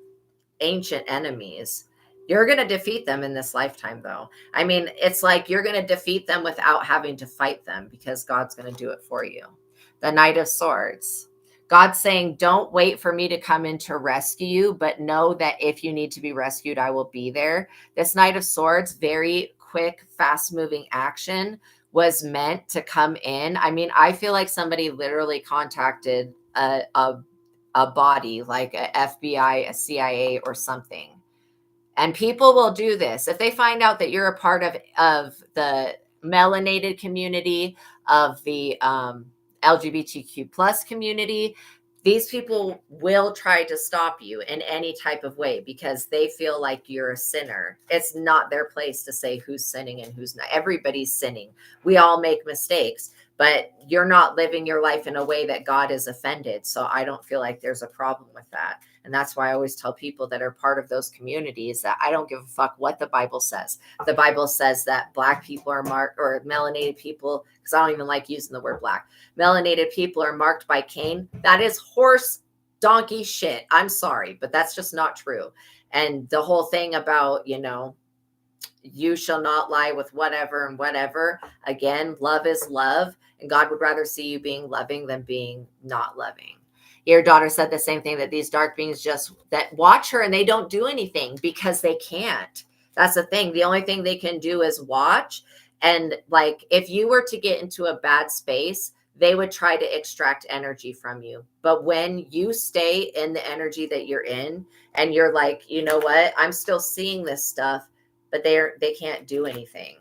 ancient enemies. You're going to defeat them in this lifetime, though. I mean, it's like you're going to defeat them without having to fight them because God's going to do it for you. The Knight of Swords. God's saying, don't wait for me to come in to rescue you, but know that if you need to be rescued, I will be there. This Knight of Swords, very quick, fast-moving action was meant to come in. I mean, I feel like somebody literally contacted a body like a FBI, a CIA, or something. And people will do this. If they find out that you're a part of the melanated community, of the LGBTQ plus community, these people will try to stop you in any type of way because they feel like you're a sinner. It's not their place to say who's sinning and who's not. Everybody's sinning. We all make mistakes, but you're not living your life in a way that God is offended. So I don't feel like there's a problem with that. And that's why I always tell people that are part of those communities that I don't give a fuck what the Bible says. The Bible says that Black people are marked, or melanated people, because I don't even like using the word Black. Melanated people are marked by Cain. That is horse donkey shit. I'm sorry, but that's just not true. And the whole thing about, you know, you shall not lie with whatever and whatever. Again, love is love. And God would rather see you being loving than being not loving. Your daughter said the same thing, that these dark beings just that watch her and they don't do anything because they can't. That's the thing. The only thing they can do is watch. And like, if you were to get into a bad space, they would try to extract energy from you. But when you stay in the energy that you're in and you're like, you know what, I'm still seeing this stuff, but they can't do anything.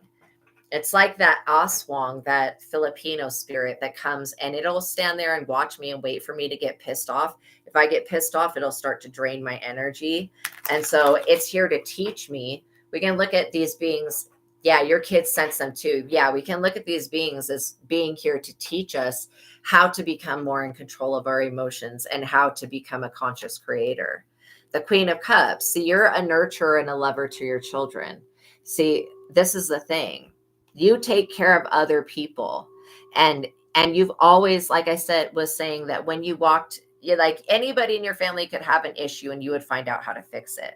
It's like that aswang, that Filipino spirit that comes and it'll stand there and watch me and wait for me to get pissed off. If I get pissed off, it'll start to drain my energy. And so it's here to teach me. We can look at these beings. Yeah, your kids sense them too. Yeah, we can look at these beings as being here to teach us how to become more in control of our emotions and how to become a conscious creator. The Queen of Cups. See, you're a nurturer and a lover to your children. See, this is the thing. You take care of other people. And And you've always, like I said, was saying that when you walked, like anybody in your family could have an issue and you would find out how to fix it.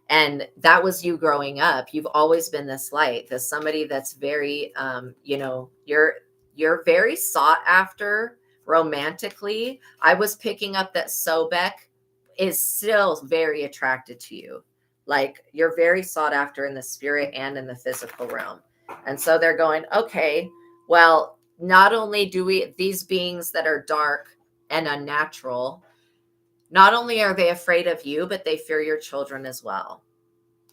And that was you growing up. You've always been this light, this somebody that's very, you're very sought after romantically. I was picking up that Sobek is still very attracted to you. Like you're very sought after in the spirit and in the physical realm. And so they're going, okay, well, not only do we, these beings that are dark and unnatural, not only are they afraid of you, but they fear your children as well.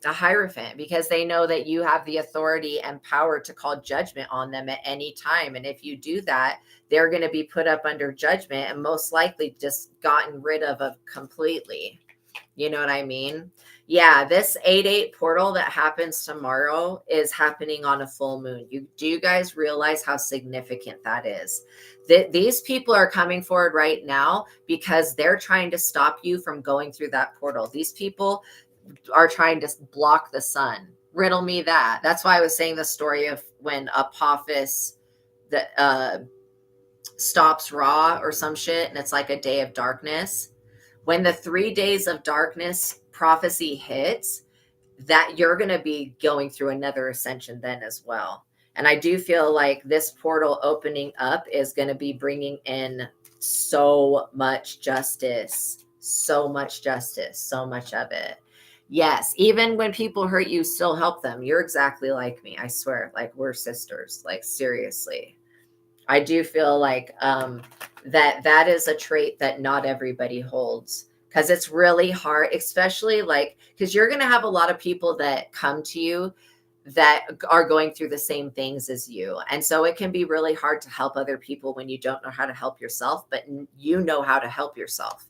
A Hierophant, because they know that you have the authority and power to call judgment on them at any time. And if you do that, they're going to be put up under judgment and most likely just gotten rid of completely. You know what I mean? Yeah, this 8/8 portal that happens tomorrow is happening on a full moon. Do you guys realize how significant that is? These people are coming forward right now because they're trying to stop you from going through that portal. These people are trying to block the sun. Riddle me that. That's why I was saying the story of when Apophis stops Ra or some shit, and it's like a day of darkness. When the 3 days of darkness prophecy hits, that you're going to be going through another ascension then as well. And I do feel like this portal opening up is going to be bringing in so much justice, so much of it. Yes, even when people hurt you, still help them. You're exactly like me. I swear, like we're sisters, like seriously. I do feel like that is a trait that not everybody holds, because it's really hard, especially like, because you're going to have a lot of people that come to you that are going through the same things as you. And so it can be really hard to help other people when you don't know how to help yourself, but you know how to help yourself.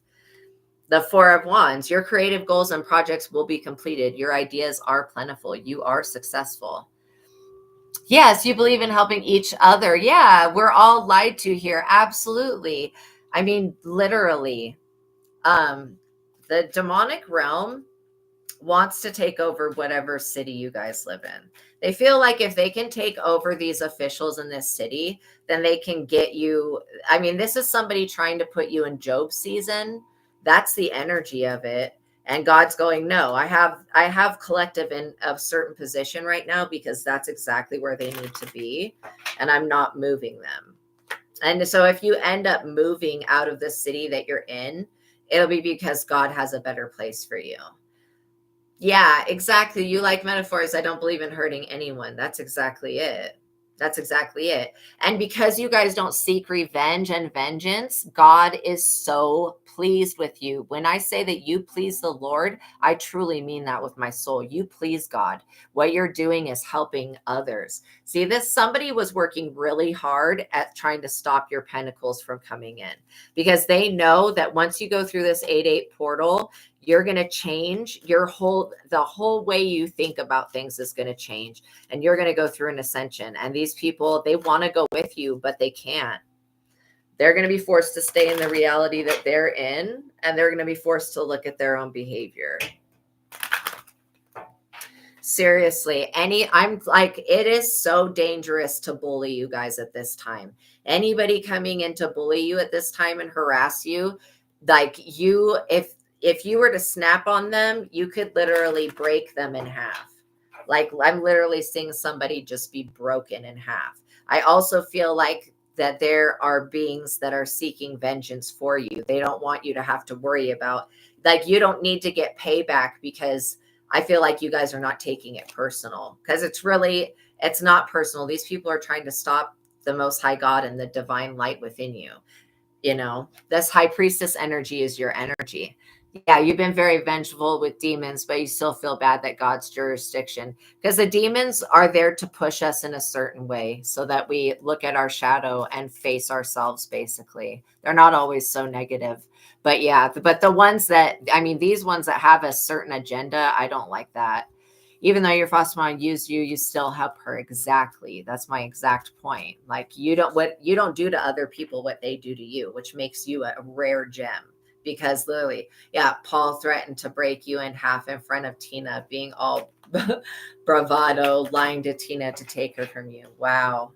The Four of Wands, your creative goals and projects will be completed. Your ideas are plentiful. You are successful. Yes, you believe in helping each other. Yeah, we're all lied to here. Absolutely. I mean, literally. The demonic realm wants to take over whatever city you guys live in. They feel like if they can take over these officials in this city, then they can get you. I mean, this is somebody trying to put you in Job season. That's the energy of it. And God's going, no, I have collective in a certain position right now because that's exactly where they need to be. And I'm not moving them. And so if you end up moving out of the city that you're in, it'll be because God has a better place for you. Yeah, exactly. You like metaphors. I don't believe in hurting anyone. That's exactly it. That's exactly it. And because you guys don't seek revenge and vengeance, God is so pleased with you. When I say that you please the Lord, I truly mean that with my soul. You please God. What you're doing is helping others. See, this somebody was working really hard at trying to stop your pentacles from coming in, because they know that once you go through this 8/8 portal, you're going to change the whole way you think about things is going to change, and you're going to go through an ascension. And these people, they want to go with you, but they can't. They're going to be forced to stay in the reality that they're in, and they're going to be forced to look at their own behavior. Seriously, I'm like, it is so dangerous to bully you guys at this time. Anybody coming in to bully you at this time and harass you, like if you were to snap on them, you could literally break them in half. Like I'm literally seeing somebody just be broken in half. I also feel like that there are beings that are seeking vengeance for you. They don't want you to have to worry about, like, you don't need to get payback, because I feel like you guys are not taking it personal, because it's not personal. These people are trying to stop the Most High God and the divine light within you. You know, this high priestess energy is your energy. Yeah, you've been very vengeful with demons, but you still feel bad that God's jurisdiction, because the demons are there to push us in a certain way so that we look at our shadow and face ourselves, basically. They're not always so negative. But yeah, but the ones that, I mean, these ones that have a certain agenda, I don't like that. Even though your foster mom used you, you still help her. Exactly. That's my exact point. Like what you don't do to other people what they do to you, which makes you a rare gem. Because literally, yeah, Paul threatened to break you in half in front of Tina, being all bravado, lying to Tina to take her from you. Wow.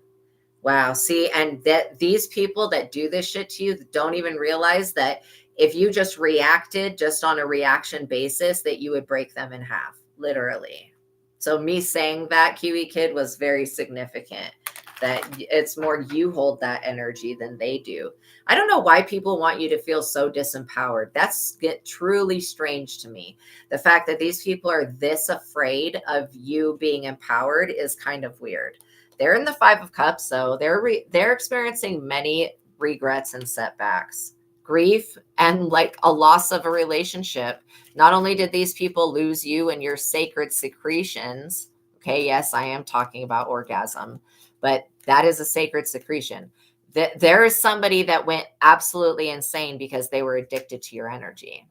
Wow. See, and that these people that do this shit to you don't even realize that if you just reacted just on a reaction basis, that you would break them in half, literally. So me saying that, Kiwi Kid, was very significant. That it's more you hold that energy than they do. I don't know why people want you to feel so disempowered. That's truly strange to me. The fact that these people are this afraid of you being empowered is kind of weird. They're in the Five of Cups, so they're experiencing many regrets and setbacks, grief, and like a loss of a relationship. Not only did these people lose you and your sacred secretions, okay, yes, I am talking about orgasm, but that is a sacred secretion. There is somebody that went absolutely insane because they were addicted to your energy.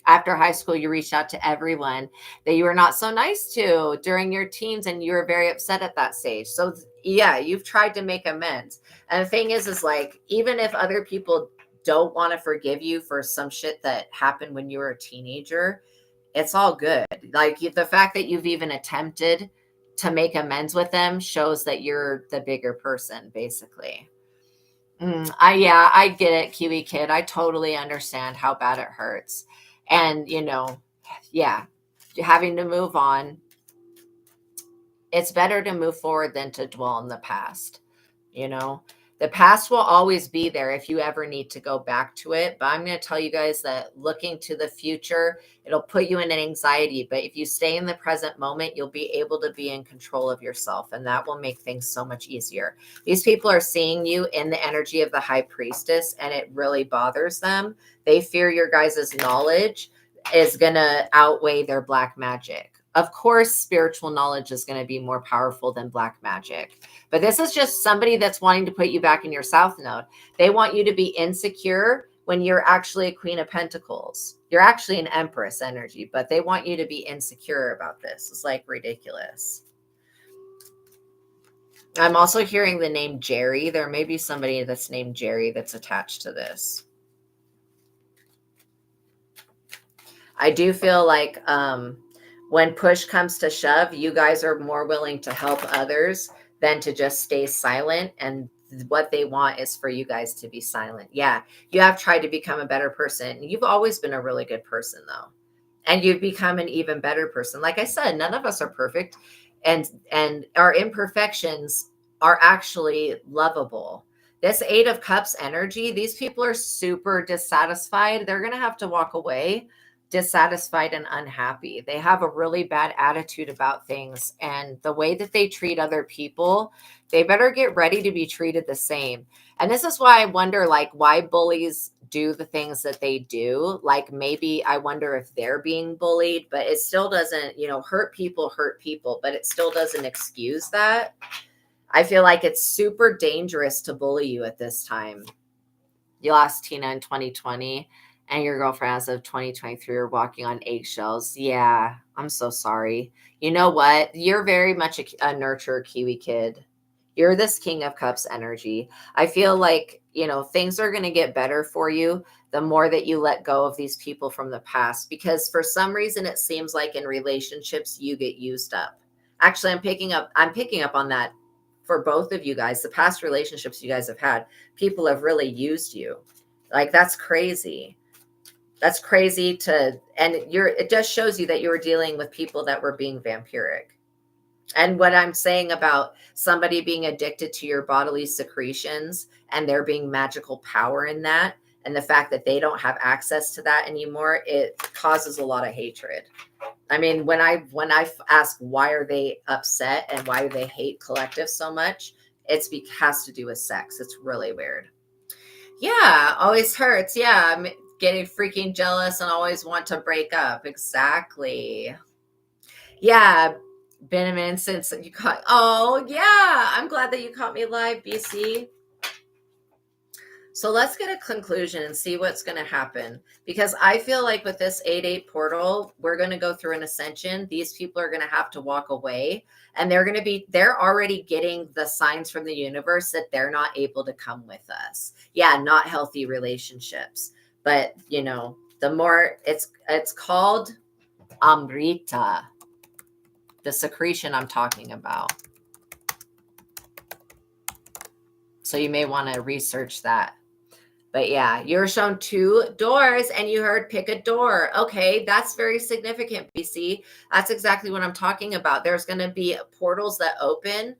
After high school, you reached out to everyone that you were not so nice to during your teens, and you were very upset at that stage. So yeah, you've tried to make amends. And the thing is like, even if other people don't want to forgive you for some shit that happened when you were a teenager, it's all good. Like the fact that you've even attempted to make amends with them shows that you're the bigger person, basically. I get it, Kiwi Kid. I totally understand how bad it hurts. And, yeah, having to move on. It's better to move forward than to dwell in the past. You know, the past will always be there if you ever need to go back to it. But I'm going to tell you guys that looking to the future, it'll put you in an anxiety. But if you stay in the present moment, you'll be able to be in control of yourself. And that will make things so much easier. These people are seeing you in the energy of the high priestess, and it really bothers them. They fear your guys' knowledge is going to outweigh their black magic. Of course, spiritual knowledge is going to be more powerful than black magic. But this is just somebody that's wanting to put you back in your South Node. They want you to be insecure when you're actually a Queen of Pentacles. You're actually an Empress energy, but they want you to be insecure about this. It's like ridiculous. I'm also hearing the name Jerry. There may be somebody that's named Jerry that's attached to this. I do feel like when push comes to shove, you guys are more willing to help others than to just stay silent. And what they want is for you guys to be silent. Yeah, you have tried to become a better person. You've always been a really good person, though. And you've become an even better person. Like I said, none of us are perfect. And our imperfections are actually lovable. This Eight of Cups energy, these people are super dissatisfied. They're going to have to walk away dissatisfied and unhappy. They have a really bad attitude about things, and the way that they treat other people, they better get ready to be treated the same. And this is why I wonder, like, why bullies do the things that they do. Like, maybe I wonder if they're being bullied, but it still doesn't, hurt people, but it still doesn't excuse that. I feel like it's super dangerous to bully you at this time. You lost Tina in 2020. And your girlfriend as of 2023 are walking on eggshells. Yeah, I'm so sorry. You know what? You're very much a nurturer, Kiwi Kid. You're this King of Cups energy. I feel like, things are going to get better for you the more that you let go of these people from the past. Because for some reason, it seems like in relationships, you get used up. Actually, I'm picking up on that for both of you guys. The past relationships you guys have had, people have really used you. Like, that's crazy. That's crazy it just shows you that you were dealing with people that were being vampiric. And what I'm saying about somebody being addicted to your bodily secretions and there being magical power in that, and the fact that they don't have access to that anymore, it causes a lot of hatred. I mean, when I ask why are they upset and why do they hate collective so much, has to do with sex. It's really weird. Yeah, always hurts. Yeah, I'm getting freaking jealous and always want to break up. Exactly. Yeah, been a minute since you caught. Oh, yeah. I'm glad that you caught me live, BC. So let's get a conclusion and see what's going to happen. Because I feel like with this 8-8 portal, we're going to go through an ascension. These people are going to have to walk away. And they're already getting the signs from the universe that they're not able to come with us. Yeah, not healthy relationships. But, the more it's called Amrita, the secretion I'm talking about. So you may want to research that. But yeah, you're shown 2 doors and you heard pick a door. Okay, that's very significant, BC. That's exactly what I'm talking about. There's going to be portals that open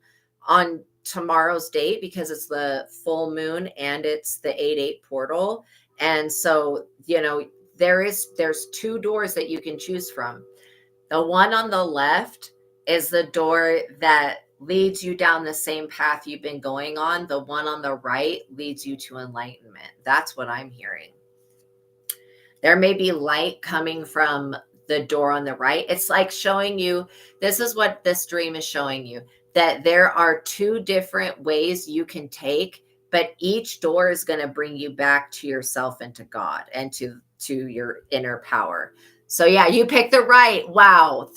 on tomorrow's date because it's the full moon and it's the 8/8 portal. And so, there's 2 doors that you can choose from. The one on the left is the door that leads you down the same path you've been going on. The one on the right leads you to enlightenment. That's what I'm hearing. There may be light coming from the door on the right. It's like showing you, this is what this dream is showing you, that there are 2 different ways you can take, but each door is going to bring you back to yourself and to God and to your inner power. So yeah, you picked the right. Wow.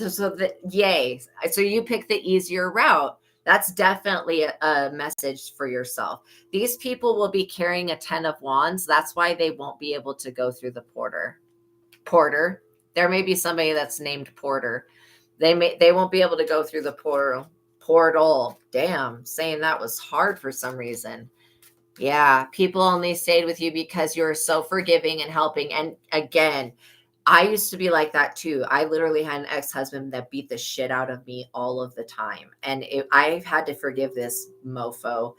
Yay. So you picked the easier route. That's definitely a message for yourself. These people will be carrying a 10 of Wands. That's why they won't be able to go through the porter. There may be somebody that's named Porter. They won't be able to go through the portal. Damn, saying that was hard for some reason. Yeah, people only stayed with you because you're so forgiving and helping. And again, I used to be like that too. I literally had an ex-husband that beat the shit out of me all of the time. And I've had to forgive this mofo,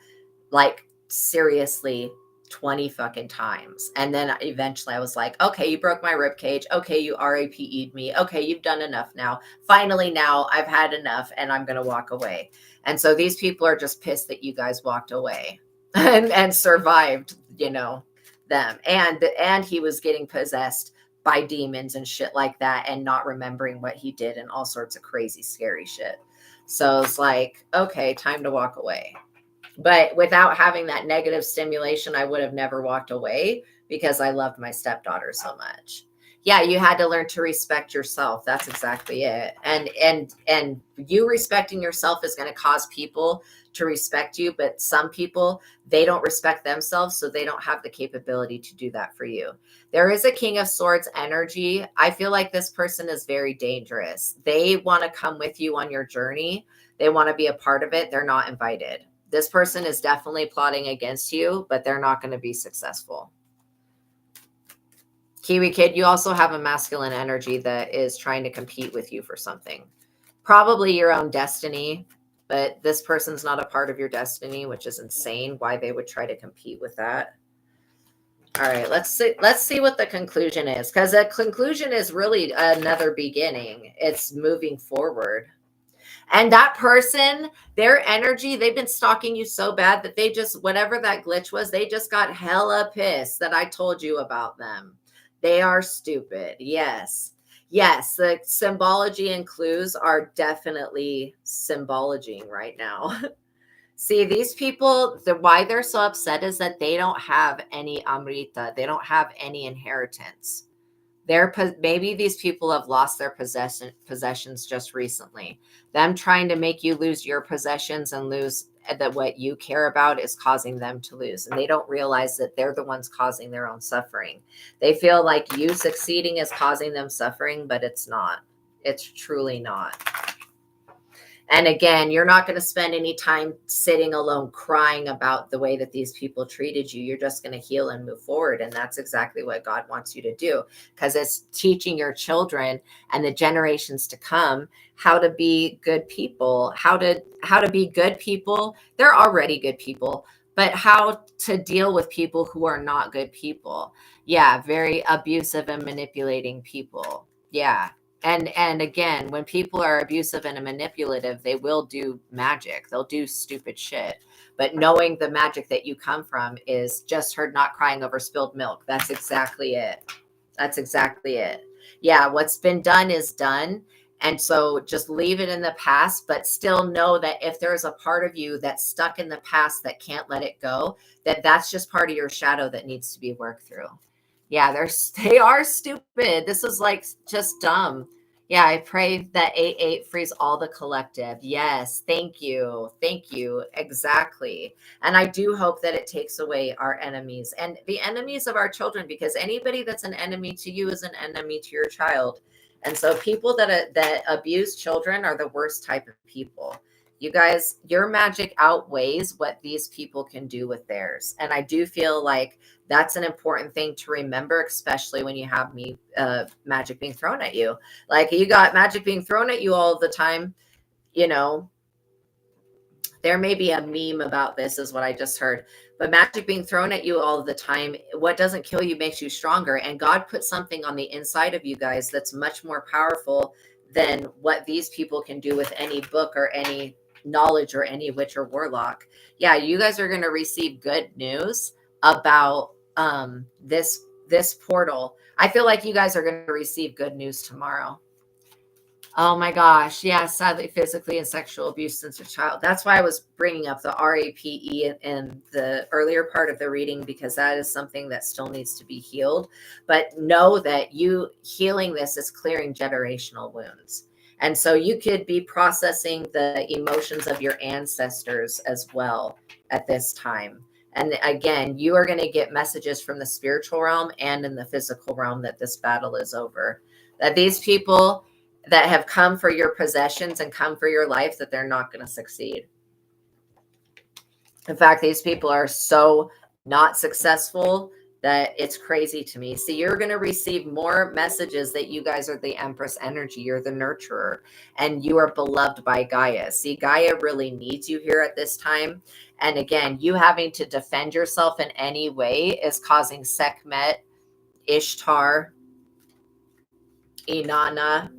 like seriously 20 fucking times. And then eventually I was like, okay, you broke my rib cage. Okay, you RAPE'd me. Okay, you've done enough now. Finally, now I've had enough and I'm going to walk away. And so these people are just pissed that you guys walked away and survived, them. And he was getting possessed by demons and shit like that and not remembering what he did and all sorts of crazy, scary shit. So it's like, okay, time to walk away. But without having that negative stimulation, I would have never walked away because I loved my stepdaughter so much. Yeah, you had to learn to respect yourself. That's exactly it. And you respecting yourself is going to cause people to respect you, but some people, they don't respect themselves, so they don't have the capability to do that for you. There is a King of Swords energy. I feel like this person is very dangerous. They want to come with you on your journey. They want to be a part of it. They're not invited. This person is definitely plotting against you, but they're not going to be successful. Kiwi Kid, you also have a masculine energy that is trying to compete with you for something. Probably your own destiny, but this person's not a part of your destiny, which is insane why they would try to compete with that. All right, let's see what the conclusion is, because the conclusion is really another beginning. It's moving forward. And that person, their energy, they've been stalking you so bad that they just, whatever that glitch was, they just got hella pissed that I told you about them. They are stupid. Yes. Yes. The symbology and clues are definitely symbologing right now. See, these people, why they're so upset is that they don't have any amrita. They don't have any inheritance. Maybe these people have lost their possessions just recently. Them trying to make you lose your possessions and lose that what you care about is causing them to lose. And they don't realize that they're the ones causing their own suffering. They feel like you succeeding is causing them suffering, but it's not. It's truly not. And again, you're not going to spend any time sitting alone crying about the way that these people treated you. You're just going to heal and move forward. And that's exactly what God wants you to do, because it's teaching your children and the generations to come how to be good people, how to be good people. They're already good people, but how to deal with people who are not good people. Yeah, very abusive and manipulating people. Yeah. And again, when people are abusive and manipulative, they will do magic. They'll do stupid shit. But knowing the magic that you come from is just her not crying over spilled milk. That's exactly it. That's exactly it. Yeah, what's been done is done. And so just leave it in the past, but still know that if there's a part of you that's stuck in the past that can't let it go, that's just part of your shadow that needs to be worked through. Yeah, they are stupid. This is like just dumb. Yeah, I pray that 8/8 frees all the collective. Yes, thank you. Thank you. Exactly. And I do hope that it takes away our enemies and the enemies of our children, because anybody that's an enemy to you is an enemy to your child. And so people that abuse children are the worst type of people. You guys, your magic outweighs what these people can do with theirs. And I do feel like that's an important thing to remember, especially when you have magic being thrown at you. Like you got magic being thrown at you all the time, you know, there may be a meme about this, is what I just heard. But magic being thrown at you all the time, what doesn't kill you makes you stronger. And God put something on the inside of you guys that's much more powerful than what these people can do with any book or any knowledge or any witch or warlock. Yeah, you guys are going to receive good news about this portal. I feel like you guys are going to receive good news tomorrow. Oh my gosh. Yeah. Sadly, physically and sexual abuse since a child. That's why I was bringing up the RAPE in the earlier part of the reading, because that is something that still needs to be healed. But know that you healing this is clearing generational wounds. And so you could be processing the emotions of your ancestors as well at this time. And again, you are going to get messages from the spiritual realm and in the physical realm that this battle is over. That these people that have come for your possessions and come for your life, that they're not going to succeed. In fact, these people are so not successful that it's crazy to me. See, you're going to receive more messages that you guys are the Empress energy. You're the nurturer and you are beloved by Gaia. See, Gaia really needs you here at this time. And again, you having to defend yourself in any way is causing Sekhmet, Ishtar, Inanna.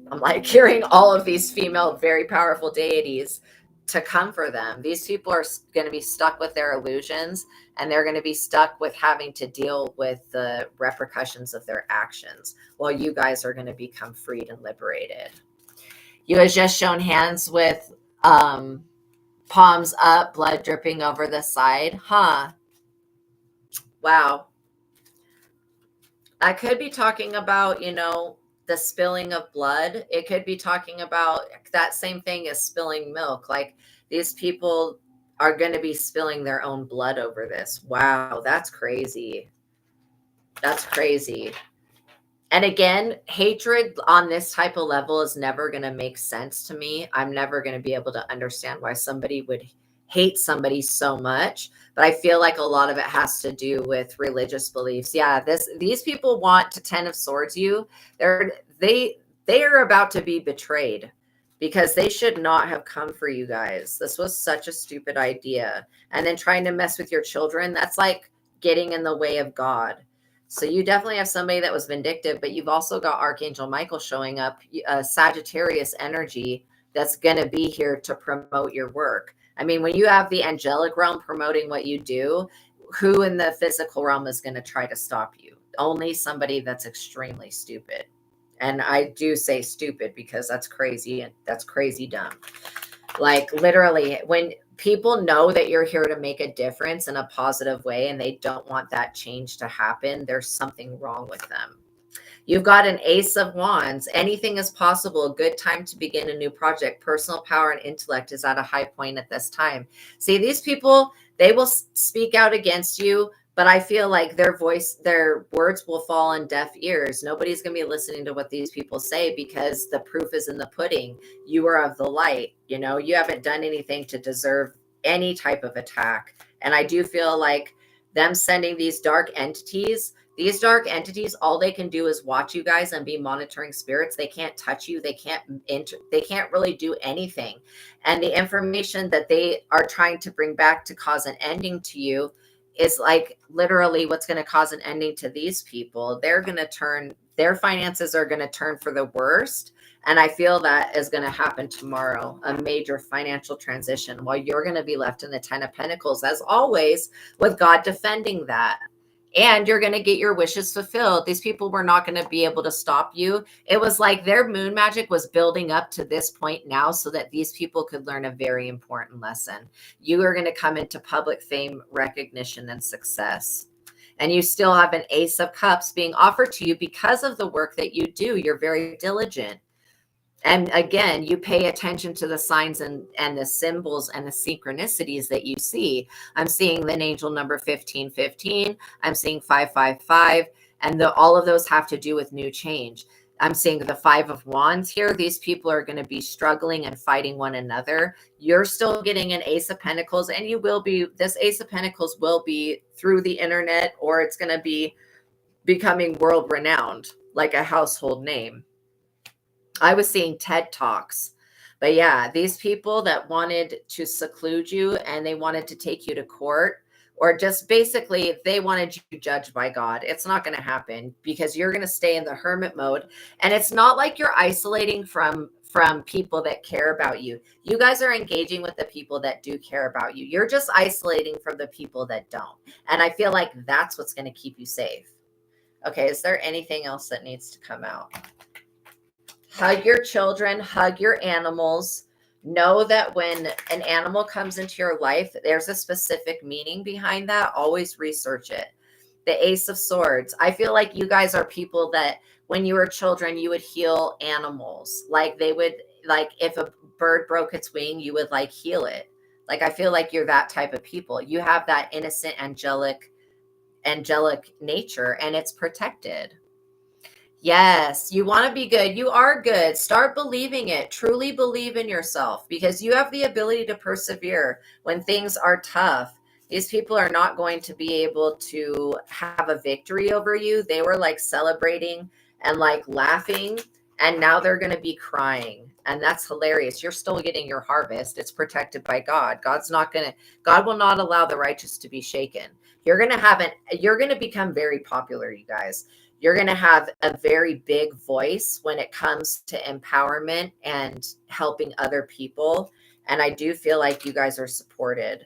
I'm like hearing all of these female, very powerful deities to come for them. These people are going to be stuck with their illusions, and they're going to be stuck with having to deal with the repercussions of their actions, while you guys are going to become freed and liberated. You guys just shown hands with palms up, blood dripping over the side. Huh. Wow. I could be talking about, the spilling of blood. It could be talking about that same thing as spilling milk. Like these people are going to be spilling their own blood over this. Wow, that's crazy. That's crazy. And again, hatred on this type of level is never going to make sense to me. I'm never going to be able to understand why somebody would hate somebody so much. But I feel like a lot of it has to do with religious beliefs. Yeah, these people want to 10 of Swords you. They are about to be betrayed, because they should not have come for you guys. This was such a stupid idea. And then trying to mess with your children, that's like getting in the way of God. So you definitely have somebody that was vindictive, but you've also got Archangel Michael showing up, Sagittarius energy that's going to be here to promote your work. I mean, when you have the angelic realm promoting what you do, who in the physical realm is going to try to stop you? Only somebody that's extremely stupid. And I do say stupid because that's crazy and that's crazy dumb. Like literally, when people know that you're here to make a difference in a positive way and they don't want that change to happen, there's something wrong with them. You've got an Ace of Wands. Anything is possible. A good time to begin a new project. Personal power and intellect is at a high point at this time. See, these people, they will speak out against you, but I feel like their words will fall on deaf ears. Nobody's going to be listening to what these people say, because the proof is in the pudding. You are of the light. You haven't done anything to deserve any type of attack. And I do feel like them sending these dark entities, all they can do is watch you guys and be monitoring spirits. They can't touch you. They can't really do anything. And the information that they are trying to bring back to cause an ending to you is like literally what's going to cause an ending to these people. Their finances are going to turn for the worst. And I feel that is going to happen tomorrow, a major financial transition, while you're going to be left in the 10 of Pentacles, as always, with God defending that. And you're going to get your wishes fulfilled. These people were not going to be able to stop you. It was like their moon magic was building up to this point now so that these people could learn a very important lesson. You are going to come into public fame, recognition, and success. And you still have an Ace of Cups being offered to you because of the work that you do. You're very diligent. And again, you pay attention to the signs and the symbols and the synchronicities that you see. I'm seeing the angel number 1515. I'm seeing 555. And all of those have to do with new change. I'm seeing the 5 of Wands here. These people are going to be struggling and fighting one another. You're still getting an Ace of Pentacles, and you will be, this Ace of Pentacles will be through the internet, or it's going to be becoming world renowned, like a household name. I was seeing TED Talks. But yeah, these people that wanted to seclude you and they wanted to take you to court, or just basically they wanted you judged by God. It's not going to happen because you're going to stay in the hermit mode. And it's not like you're isolating from people that care about you. You guys are engaging with the people that do care about you. You're just isolating from the people that don't. And I feel like that's what's going to keep you safe. Okay, is there anything else that needs to come out? Hug your children, hug your animals. Know that when an animal comes into your life, there's a specific meaning behind that. Always research it. The Ace of Swords. I feel like you guys are people that when you were children, you would heal animals. Like they would, like if a bird broke its wing, you would like heal it. Like I feel like you're that type of people. You have that innocent, angelic nature, and it's protected. Yes, you want to be good. You are good. Start believing it. Truly believe in yourself, because you have the ability to persevere when things are tough. These people are not going to be able to have a victory over you. They were like celebrating and like laughing, and now they're going to be crying. And that's hilarious. You're still getting your harvest. It's protected by God. God will not allow the righteous to be shaken. You're going to become very popular, you guys. You're going to have a very big voice when it comes to empowerment and helping other people. And I do feel like you guys are supported.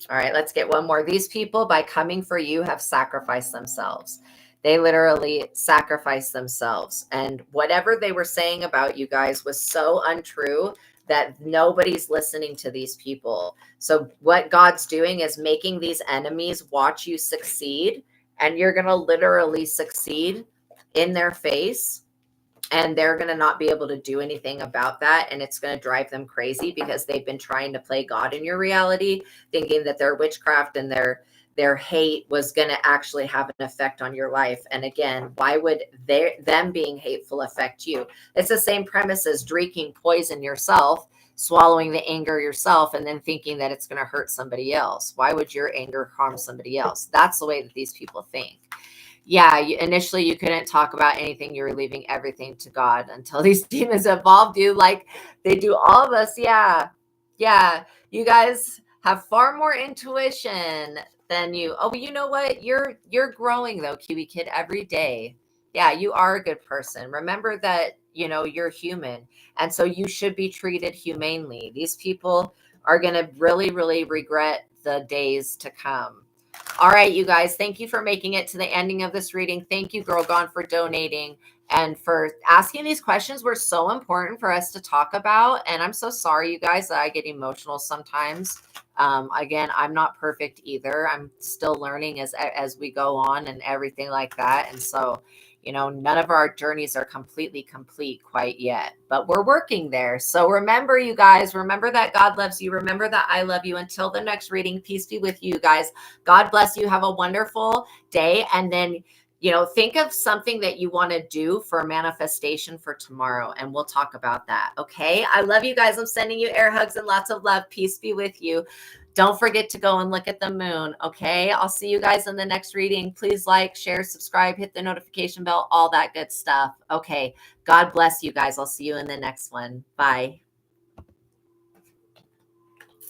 All right, let's get one more. These people, by coming for you, have sacrificed themselves. They literally sacrificed themselves. And whatever they were saying about you guys was so untrue that nobody's listening to these people. So what God's doing is making these enemies watch you succeed. And you're going to literally succeed in their face, and they're going to not be able to do anything about that. And it's going to drive them crazy because they've been trying to play God in your reality, thinking that their witchcraft and their hate was going to actually have an effect on your life. And again, why would them being hateful affect you? It's the same premise as drinking poison yourself, swallowing the anger yourself, and then thinking that it's going to hurt somebody else. Why would your anger harm somebody else? That's the way that these people think. Yeah, initially you couldn't talk about anything. You were leaving everything to God until these demons involved you, like they do all of us. Yeah. You guys have far more intuition than you. Oh, but you know what? You're growing though, Kiwi Kid, every day. Yeah, you are a good person. Remember that, you're human. And so you should be treated humanely. These people are going to really, really regret the days to come. All right, you guys, thank you for making it to the ending of this reading. Thank you, Girl Gone, for donating and for asking these questions. Were so important for us to talk about. And I'm so sorry, you guys, that I get emotional sometimes. Again, I'm not perfect either. I'm still learning as we go on and everything like that. And so, none of our journeys are completely complete quite yet, but we're working there. So remember, you guys, remember that God loves you. Remember that I love you. Until the next reading, peace be with you guys. God bless you. Have a wonderful day. And then, think of something that you want to do for manifestation for tomorrow, and we'll talk about that. Okay. I love you guys. I'm sending you air hugs and lots of love. Peace be with you. Don't forget to go and look at the moon. Okay. I'll see you guys in the next reading. Please like, share, subscribe, hit the notification bell, all that good stuff. Okay. God bless you guys. I'll see you in the next one. Bye.